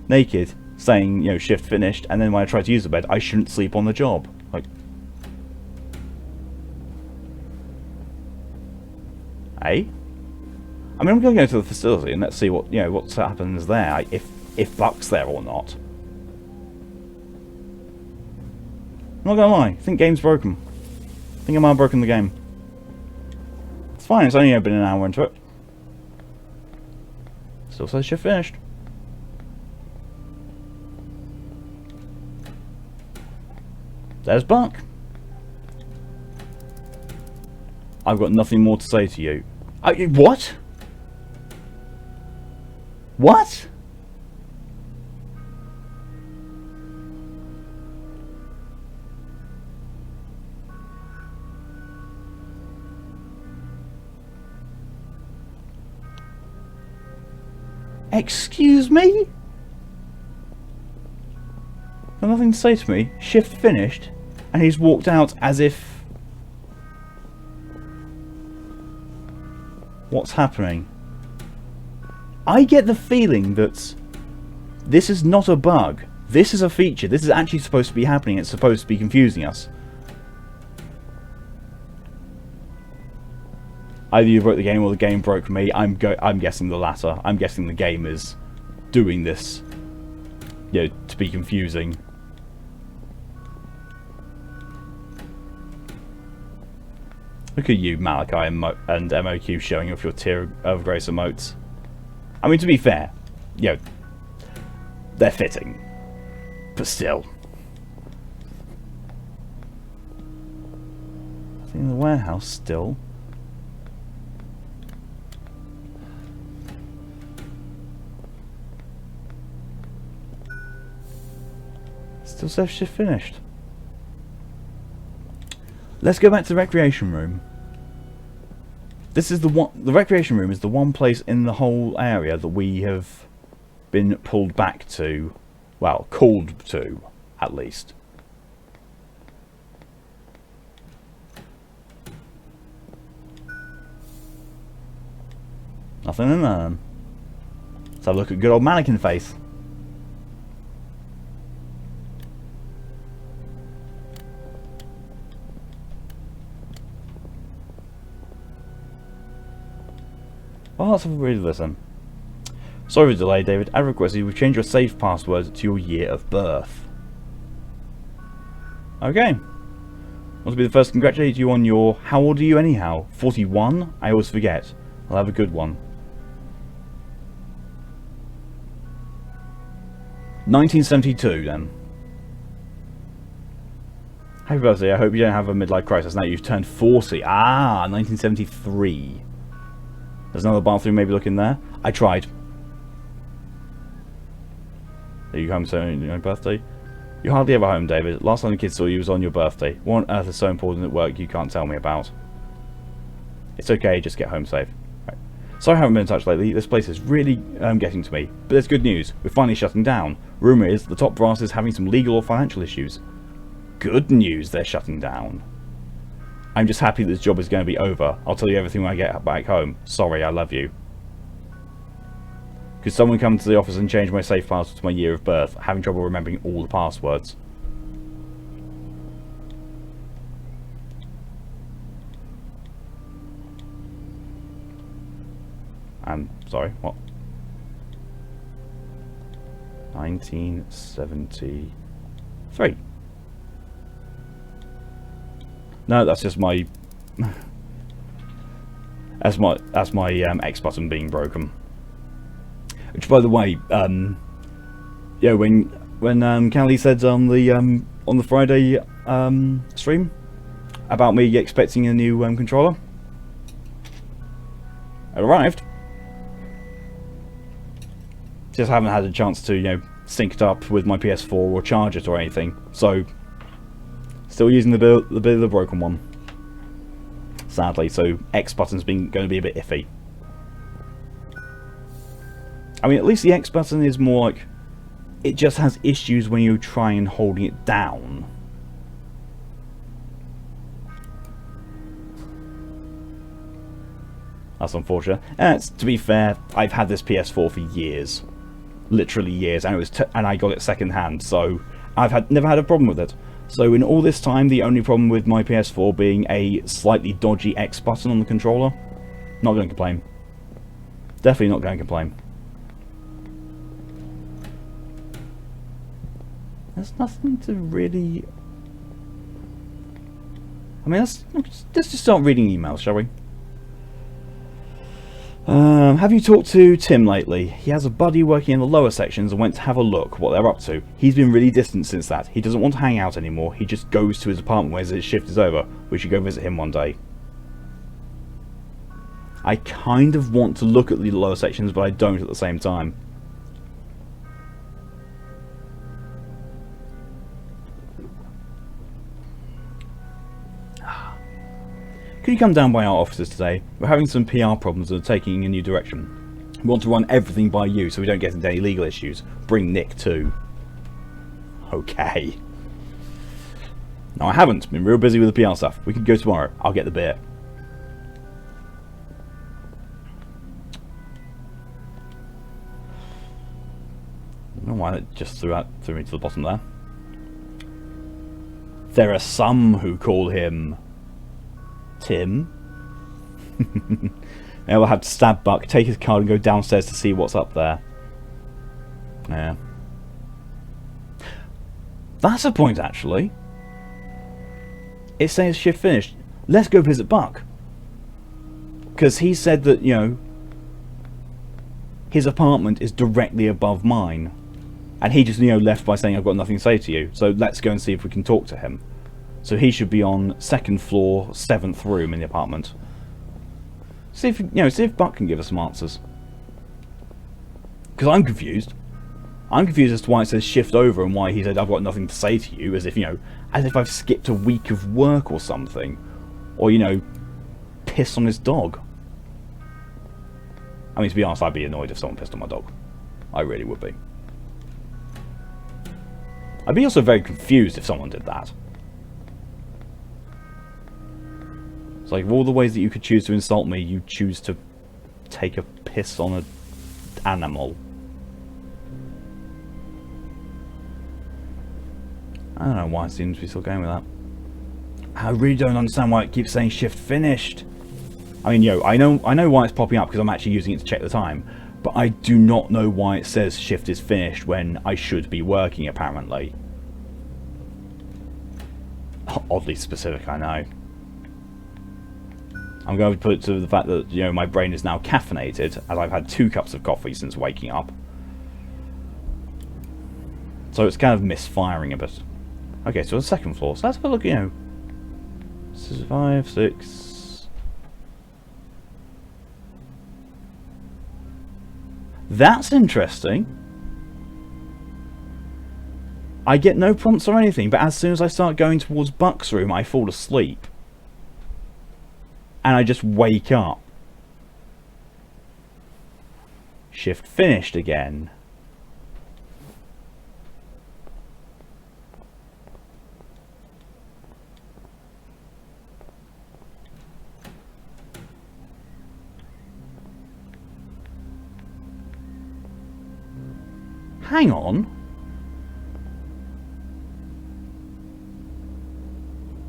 S1: naked saying, shift finished, and then when I tried to use the bed, I shouldn't sleep on the job. Like, I mean, I'm going to go to the facility and let's see what what happens there, if Buck's there or not. I'm not gonna lie, I think game's broken. I think I might have broken the game. It's fine, it's only been an hour into it. Still says shift finished. There's Buck. I've got nothing more to say to you. What? What? Excuse me? Got nothing to say to me. Shift finished, and he's walked out as if What's happening? I get the feeling that this is not a bug. This is a feature. This is actually supposed to be happening. It's supposed to be confusing us. Either you broke the game or the game broke me. I'm guessing the latter. I'm guessing the game is doing this, you know, to be confusing. Look at you, Malachi and MOQ, showing off your Tier of Grace emotes. I mean, to be fair, you know, they're fitting, but still. I think in the warehouse still. Still says shift finished. Let's go back to the recreation room. This is the one. The recreation room is the one place in the whole area that we have been pulled back to. Well, called to, at least. Nothing in there. Let's have a look at good old mannequin face. Well, let's have a read of this then. Sorry for the delay, David. As requested, we've changed your save password to your year of birth. Okay. Want to be the first to congratulate you on your... How old are you anyhow? 41? I always forget. I'll have a good one. 1972 then. Happy birthday. I hope you don't have a midlife crisis now you've turned 40. Ah, 1973. There's another bathroom maybe looking there. I tried. Are you home on your birthday? You're hardly ever home, David. Last time the kids saw you was on your birthday. What on earth is so important at work you can't tell me about? It's okay, just get home safe. Right. Sorry I haven't been in touch lately. This place is really getting to me. But there's good news. We're finally shutting down. Rumour is the top brass is having some legal or financial issues. Good news, they're shutting down. I'm just happy this job is going to be over. I'll tell you everything when I get back home. Sorry, I love you. Could someone come to the office and change my safe password to my year of birth? Having trouble remembering all the passwords. I'm sorry, what? 1973. No, that's just my that's my X button being broken. Which, by the way, yeah, when Callie said on the Friday stream about me expecting a new controller, it arrived. Just haven't had a chance to, you know, sync it up with my PS4 or charge it or anything. So, still using the broken one, sadly. So X button's going to be a bit iffy. I mean, at least the X button is more like, it just has issues when you try and holding it down. That's unfortunate. And to be fair, I've had this PS4 for years, literally years, and I got it second hand, so I've never had a problem with it. So in all this time, the only problem with my PS4 being a slightly dodgy X button on the controller, not going to complain. Definitely not going to complain. There's nothing to really... I mean, let's just start reading emails, shall we? Have you talked to Tim lately? He has a buddy working in the lower sections and went to have a look what they're up to. He's been really distant since that. He doesn't want to hang out anymore. He just goes to his apartment when his shift is over. We should go visit him one day. I kind of want to look at the lower sections, but I don't at the same time. Could you come down by our offices today? We're having some PR problems and are taking a new direction. We want to run everything by you so we don't get into any legal issues. Bring Nick too. Okay. No, I haven't. Been real busy with the PR stuff. We could go tomorrow. I'll get the beer. don't know why that just threw me to the bottom there. There are some who call him Tim. Now we'll have to stab Buck, take his card and go downstairs to see what's up there. Yeah. That's a point, actually. It's saying shift finished. Let's go visit Buck. Because he said that, you know, his apartment is directly above mine. And he just, you know, left by saying, I've got nothing to say to you. So let's go and see if we can talk to him. So he should be on 2nd floor, 7th room in the apartment. See if, you know, see if Buck can give us some answers. Because I'm confused. I'm confused as to why it says shift over and why he said, I've got nothing to say to you. As if, you know, as if I've skipped a week of work or something. Or, you know, pissed on his dog. I mean, to be honest, I'd be annoyed if someone pissed on my dog. I really would be. I'd be also very confused if someone did that. It's like, of all the ways that you could choose to insult me, you choose to take a piss on an animal. I don't know why it seems to be still going with that. I really don't understand why it keeps saying shift finished. I mean, yo, I know why it's popping up because I'm actually using it to check the time. But I do not know why it says shift is finished when I should be working, apparently. Oddly specific, I know. I'm going to put it to the fact that, you know, my brain is now caffeinated, as I've had 2 cups of coffee since waking up. So it's kind of misfiring a bit. Okay, so the 2nd floor. So let's have a look, you know. 5, 6... That's interesting. I get no prompts or anything, but as soon as I start going towards Buck's room, I fall asleep. And I just wake up. Shift finished again. Hang on.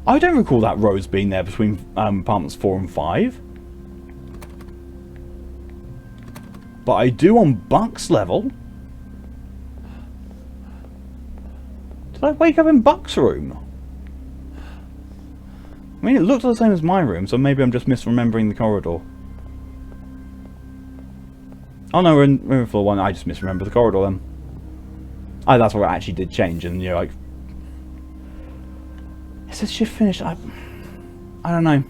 S1: I don't recall that rose being there between apartments 4 and 5. But I do on Buck's level. Did I wake up in Buck's room? I mean, it looked the same as my room, so maybe I'm just misremembering the corridor. Oh no, we're in floor 1. I just misremembered the corridor then. Oh, that's where it actually did change, and you're like... It says shift finished. I don't know.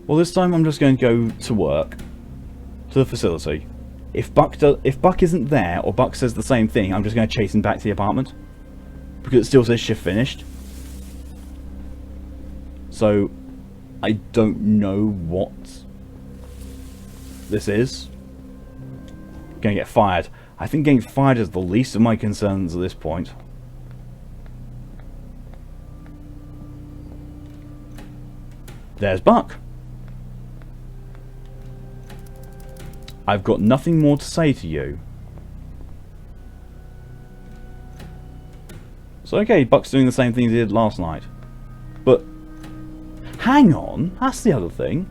S1: Well, this time I'm just going to go to work. To the facility. If Buck isn't there, or Buck says the same thing, I'm just going to chase him back to the apartment. Because it still says shift finished. So, I don't know what this is. Going to get fired. I think getting fired is the least of my concerns at this point. There's Buck. I've got nothing more to say to you. So okay, Buck's doing the same thing he did last night. But, hang on, that's the other thing.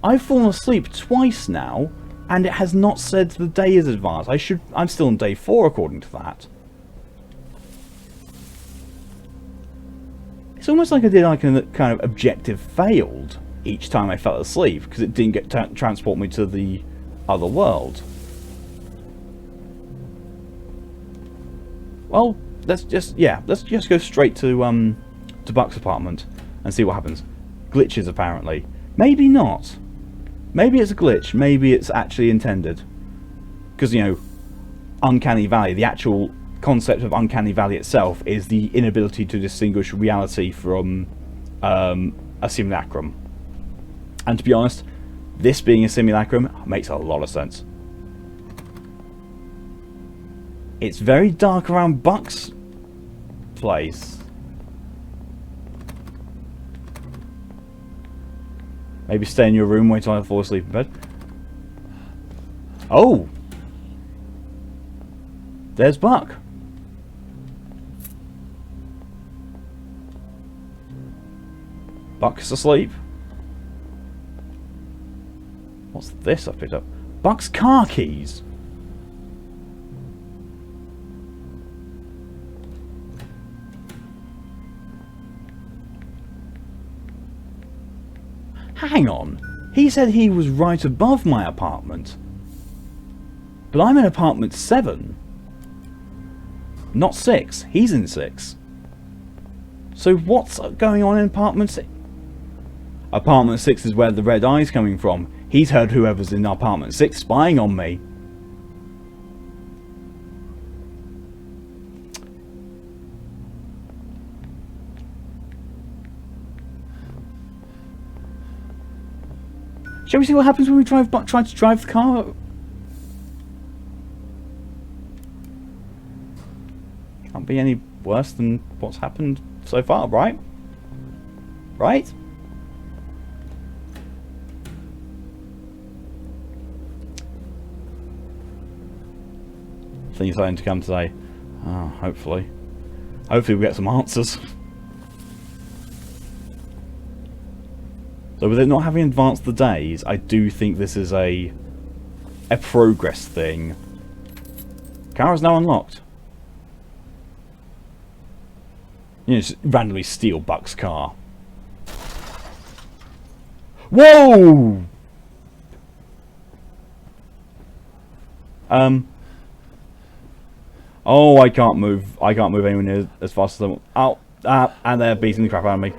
S1: I've fallen asleep twice now, and it has not said the day is advanced. I'm still on day 4 according to that. It's almost like I did like a kind of objective failed each time I fell asleep, because it didn't get transport me to the other world. Well, let's just go straight to Buck's apartment and see what happens. Glitches apparently. Maybe not. Maybe it's a glitch. Maybe it's actually intended. Because, you know, Uncanny Valley, the actual concept of Uncanny Valley itself is the inability to distinguish reality from a simulacrum. And to be honest, this being a simulacrum makes a lot of sense. It's very dark around Buck's place. Maybe stay in your room, wait till I fall asleep in bed. Oh! There's Buck. Buck's asleep. What's this I picked up? Buck's car keys. Hang on. He said he was right above my apartment. But I'm in apartment 7. Not 6. He's in 6. So what's going on in apartment 6? Apartment 6 is where the red eye's coming from. He's heard whoever's in apartment 6 spying on me. Shall we see what happens when we try to drive the car? Can't be any worse than what's happened so far, right? Right? Things starting to come today. Oh, hopefully. Hopefully we get some answers. So with it not having advanced the days, I do think this is a progress thing. Car is now unlocked. You know, just randomly steal Buck's car. Whoa! Oh, I can't move. I can't move anywhere near as fast as them. Oh, and they're beating the crap out of me.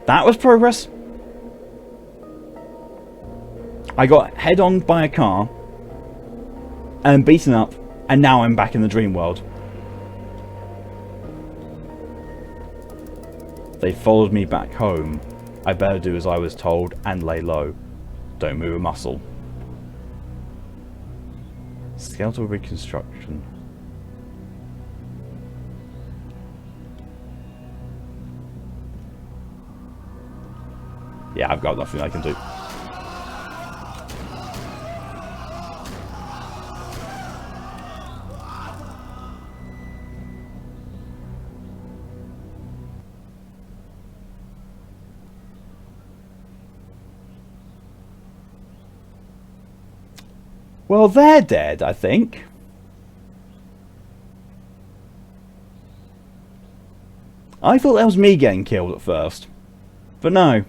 S1: That was progress. I got head-on by a car and beaten up, and now I'm back in the dream world. They followed me back home. I better do as I was told and lay low. Don't move a muscle. Skeletal reconstruction. Yeah, I've got nothing I can do. Well, they're dead, I think. I thought that was me getting killed at first. But no.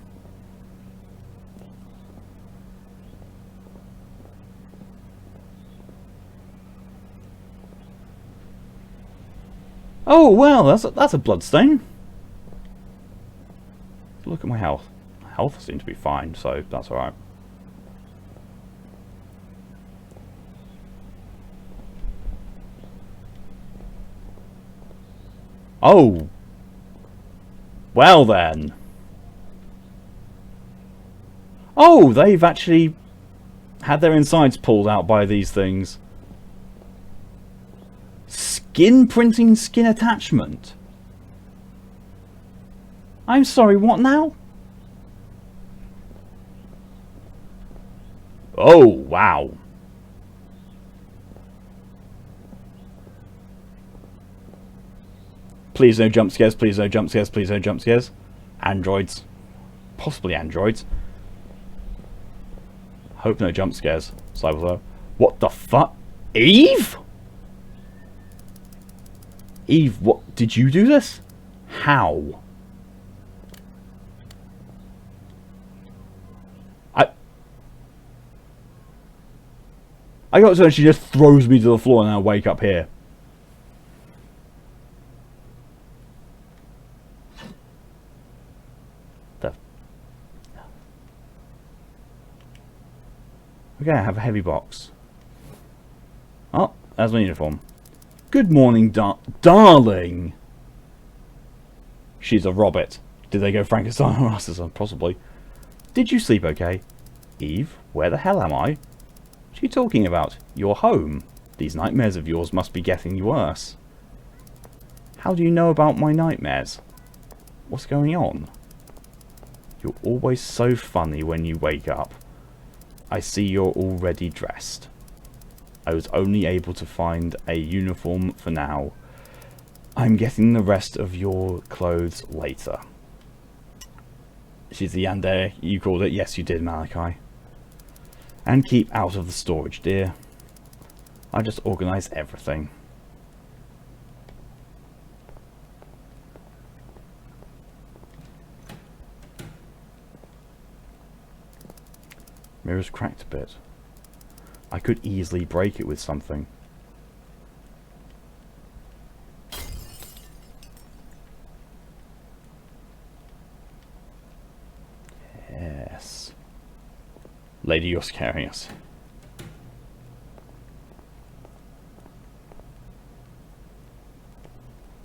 S1: Oh, well, that's a bloodstain. Look at my health. My health seems to be fine, so that's alright. Oh. Well then. Oh, they've actually had their insides pulled out by these things. Skin printing skin attachment. I'm sorry, what now? Oh, wow. Please no jump scares, please no jump scares, please no jump scares. Androids. Possibly androids. Hope no jump scares. What the fuck? Eve? Eve, what? Did you do this? How? I got so she just throws me to the floor and I wake up here. Okay, I have a heavy box. Oh, there's my uniform. Good morning, darling. She's a robot. Did they go Frankenstein on us? Possibly. Did you sleep okay? Eve, where the hell am I? What are you talking about? You're home. These nightmares of yours must be getting worse. How do you know about my nightmares? What's going on? You're always so funny when you wake up. I see you're already dressed. I was only able to find a uniform for now. I'm getting the rest of your clothes later. She's the Yandere, you called it. Yes, you did, Malachi. And keep out of the storage, dear. I just organise everything. Mirror's cracked a bit. I could easily break it with something. Yes. Lady, you're scaring us.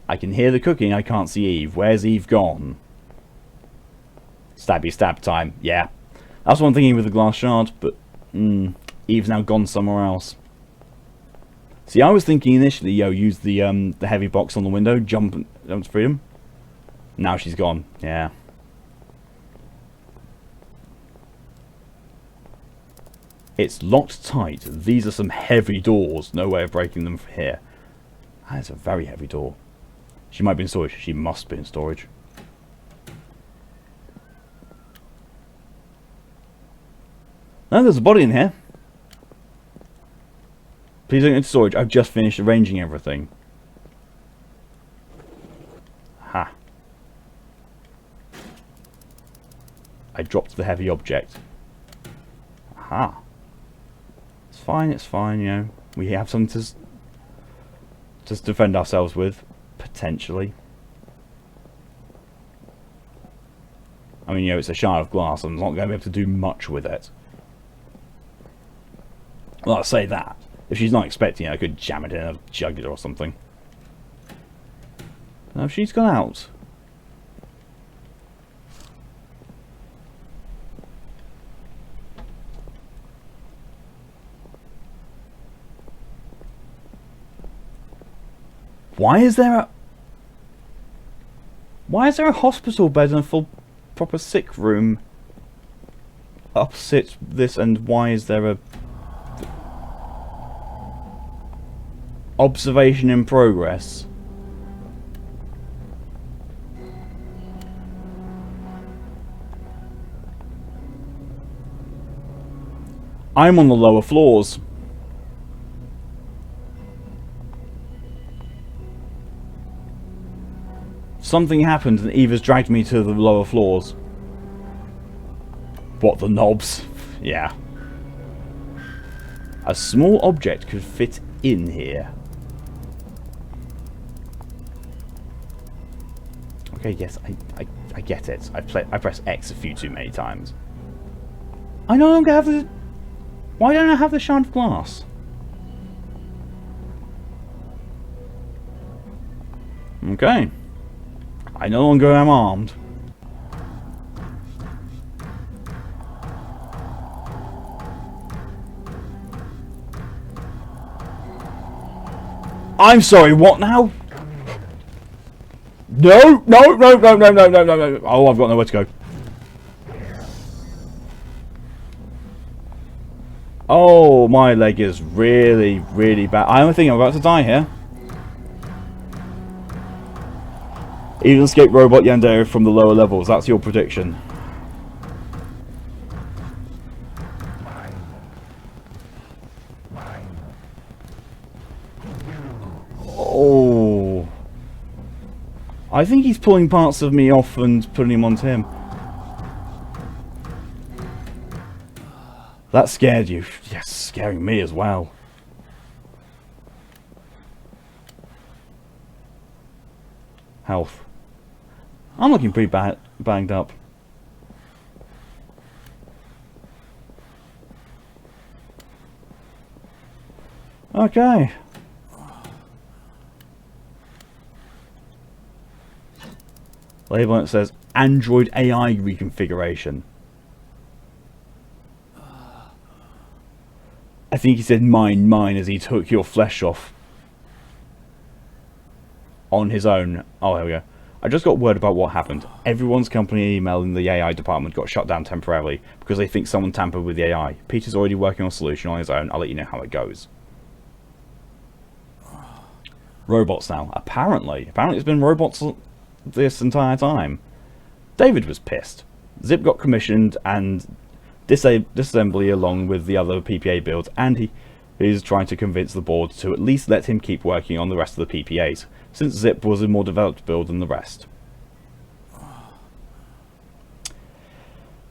S1: I can hear the cooking, I can't see Eve. Where's Eve gone? Stabby stab time, yeah. That's what I'm thinking with the glass shard, but Eve's now gone somewhere else. See, I was thinking initially, use the heavy box on the window, jump to freedom. Now she's gone, yeah. It's locked tight. These are some heavy doors. No way of breaking them from here. That is a very heavy door. She might be in storage. She must be in storage. No, there's a body in here. Please don't go into storage. I've just finished arranging everything. Ha. I dropped the heavy object. Aha. It's fine, you know. We have something to defend ourselves with, potentially. I mean, it's a shard of glass. I'm not going to be able to do much with it. Well, I'll say that. If she's not expecting it, I could jam it in a jugular or something. Now, if she's gone out. Why is there a hospital bed and a full proper sick room opposite this, and why is there a observation in progress? I'm on the lower floors. Something happened and Eva's dragged me to the lower floors. What, the knobs? Yeah. A small object could fit in here. Okay, yes, I get it. I press X a few too many times. I no longer have the... Why don't I have the shard of glass? Okay. I no longer am armed. I'm sorry, what now? No, no, no, no, no, no, no, no, no. Oh, I've got nowhere to go. Oh, my leg is really, really bad. I think I'm about to die here. Even escape robot Yandere from the lower levels. That's your prediction. Oh. I think he's pulling parts of me off and putting them onto him. That scared you. Yes, scaring me as well. Health. I'm looking pretty banged up. Okay. Label on it says Android AI reconfiguration. I think he said mine as he took your flesh off on his own. Oh, there we go. I just got word about what happened. Everyone's company email in the AI department got shut down temporarily because they think someone tampered with the AI. Peter's already working on a solution on his own. I'll let you know how it goes. Robots now. Apparently it's been robots this entire time. David was pissed. Zip got commissioned and disassembly along with the other PPA builds, and he is trying to convince the board to at least let him keep working on the rest of the PPAs, since Zip was a more developed build than the rest.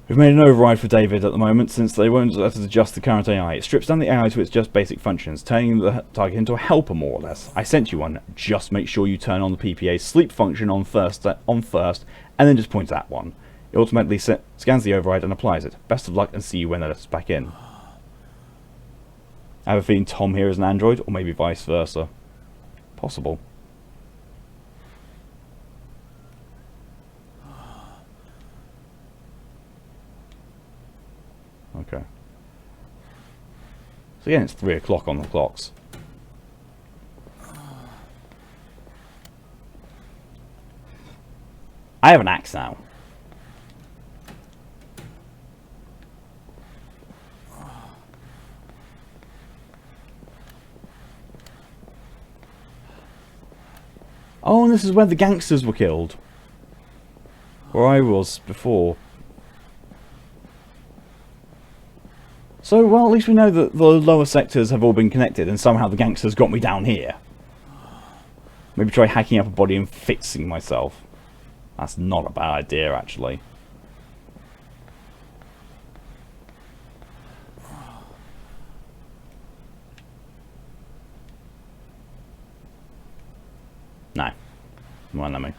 S1: We've made an override for David at the moment, since they won't let us adjust the current AI. It strips down the AI to its just basic functions, turning the target into a helper more or less. I sent you one. Just make sure you turn on the PPA's sleep function on first, and then just point at one. It automatically scans the override and applies it. Best of luck and see you when they let us back in. I have a feeling Tom here is an android, or maybe vice versa. Possible. Okay. So again, it's 3 o'clock on the clocks. I have an axe now. Oh, and this is where the gangsters were killed. Where I was before. So, well, at least we know that the lower sectors have all been connected, and somehow the gangsters got me down here. Maybe try hacking up a body and fixing myself. That's not a bad idea, actually. No. Come on, let me.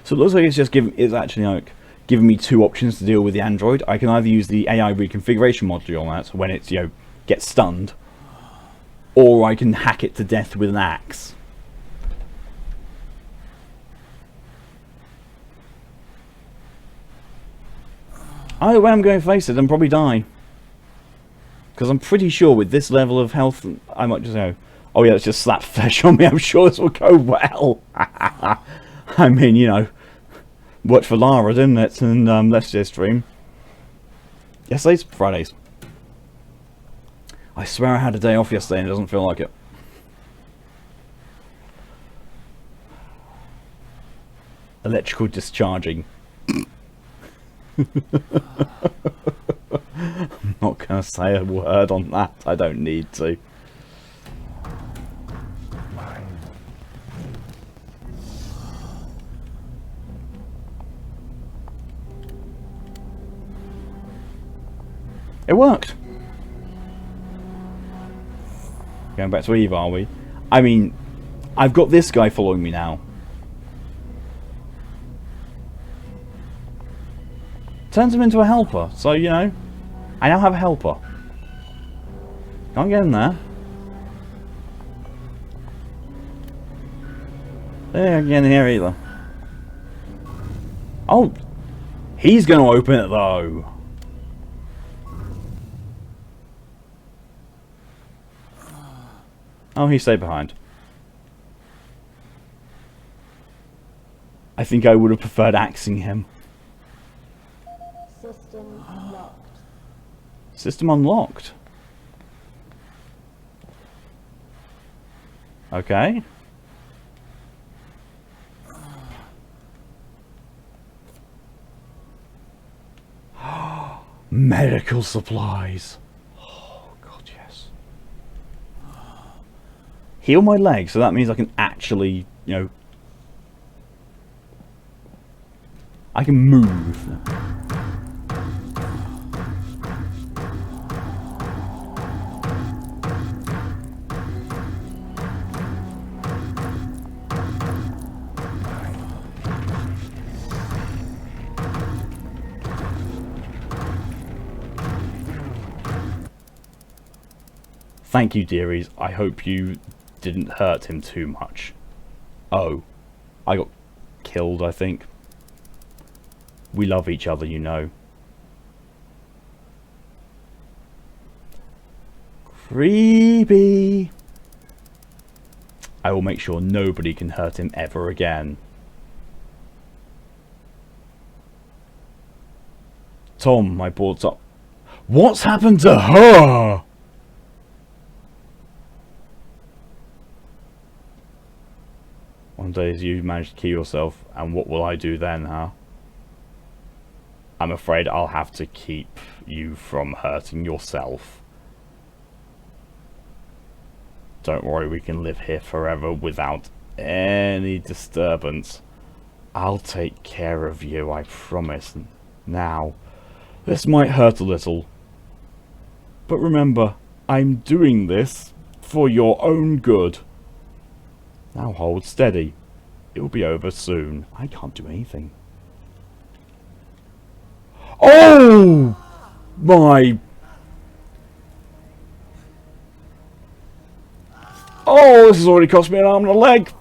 S1: So it looks like it's actually like giving me two options to deal with the android. I can either use the AI reconfiguration module on that when it gets stunned, or I can hack it to death with an axe. Either way I'm going to face it and probably die. Because I'm pretty sure with this level of health, I might just go, oh yeah, let's just slap flesh on me, I'm sure this will go well. I mean, worked for Lara, didn't it? And let's just stream. Yesterday's Fridays. I swear I had a day off yesterday and it doesn't feel like it. Electrical discharging. I'm not going to say a word on that. I don't need to. It worked. Going back to Eve, are we? I mean, I've got this guy following me now. Turns him into a helper, so I now have a helper. Can't get in there. Can't get in here either. Oh, he's going to open it though. Oh, he stayed behind. I think I would have preferred axing him.
S2: System locked.
S1: System unlocked. Okay. Medical supplies. Oh, God, yes. Heal my leg, so that means I can actually, I can move. Thank you, dearies. I hope you didn't hurt him too much. Oh, I got killed, I think. We love each other, you know. Creepy. I will make sure nobody can hurt him ever again. Tom, my board's up. What's happened to her? One day as you manage to kill yourself, and what will I do then, huh? I'm afraid I'll have to keep you from hurting yourself. Don't worry, we can live here forever without any disturbance. I'll take care of you, I promise. Now, this might hurt a little, but remember, I'm doing this for your own good. Now hold steady. It will be over soon. I can't do anything. Oh! My... Oh, this has already cost me an arm and a leg.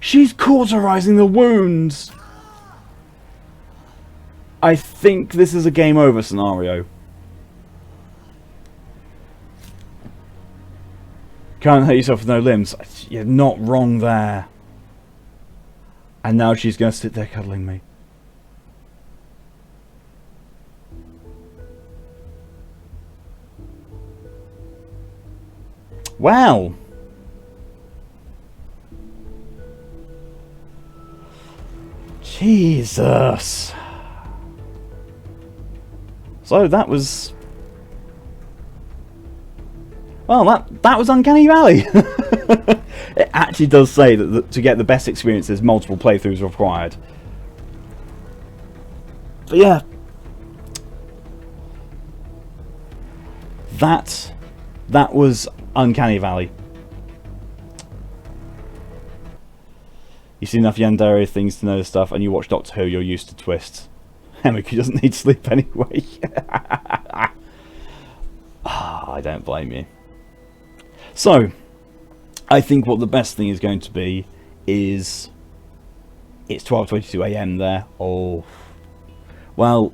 S1: She's cauterizing the wounds. I think this is a game over scenario. Can't hurt yourself with no limbs. You're not wrong there. And now she's going to sit there cuddling me. Wow. Jesus. So that was... Well, that was Uncanny Valley. It actually does say that to get the best experiences, multiple playthroughs are required. But yeah. That was Uncanny Valley. You see enough Yandere things to know the stuff, and you watch Doctor Who, you're used to twists. Hemmick doesn't need sleep anyway. I don't blame you. So, I think what the best thing is going to be is... It's 12:22 AM there. Oh. Well,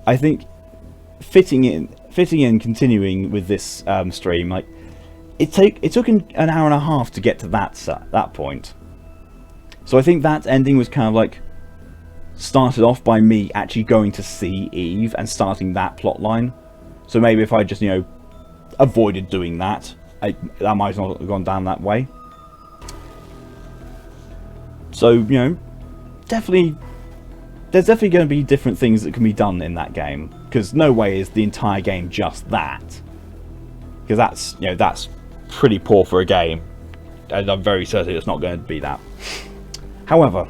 S1: I think fitting in, continuing with this stream, like it took an hour and a half to get to that point. So I think that ending was kind of like started off by me actually going to see Eve and starting that plot line. So maybe if I just, you know, avoided doing that, I might not have gone down that way. So, you know, there's definitely going to be different things that can be done in that game, because no way is the entire game just that, because that's, you know, that's pretty poor for a game, and I'm very certain it's not going to be that. However,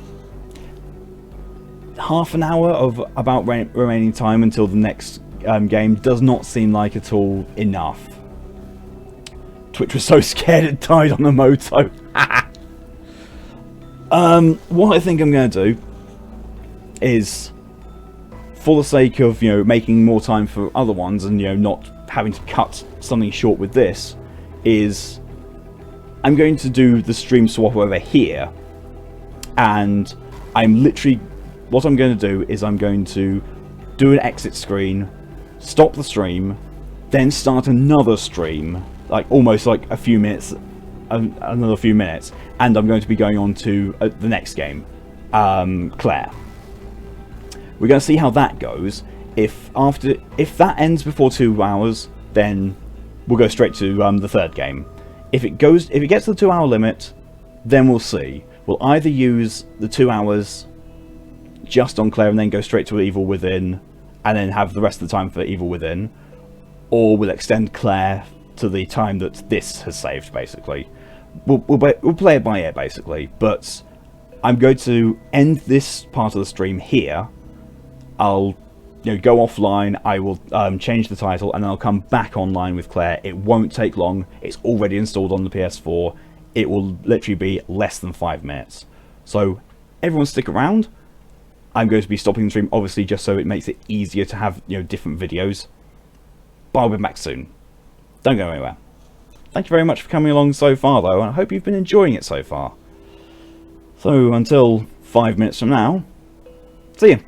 S1: half an hour of about remaining time until the next game does not seem like at all enough. Twitch was so scared it died on the moto. What I think I'm going to do is, for the sake of, you know, making more time for other ones and, you know, not having to cut something short with this, is I'm going to do the stream swap over here, and I'm literally, what I'm going to do is I'm going to do an exit screen, stop the stream, then start another stream, like almost like a few minutes, another few minutes, and I'm going to be going on to the next game, Claire. We're going to see how that goes. If that ends before 2 hours, then we'll go straight to the third game. If it gets to the 2 hour limit, then we'll see. We'll either use the 2 hours just on Claire and then go straight to Evil Within, and then have the rest of the time for Evil Within, or we'll extend Claire to the time that this has saved. Basically, we'll play it by ear, basically. But I'm going to end this part of the stream here. I'll, you know, go offline. I will change the title, and then I'll come back online with Claire. It won't take long. It's already installed on the PS4. It will literally be less than 5 minutes. So everyone stick around. I'm going to be stopping the stream, obviously, just so it makes it easier to have, you know, different videos. But I'll be back soon. Don't go anywhere. Thank you very much for coming along so far, though, and I hope you've been enjoying it so far. So until 5 minutes from now, see you.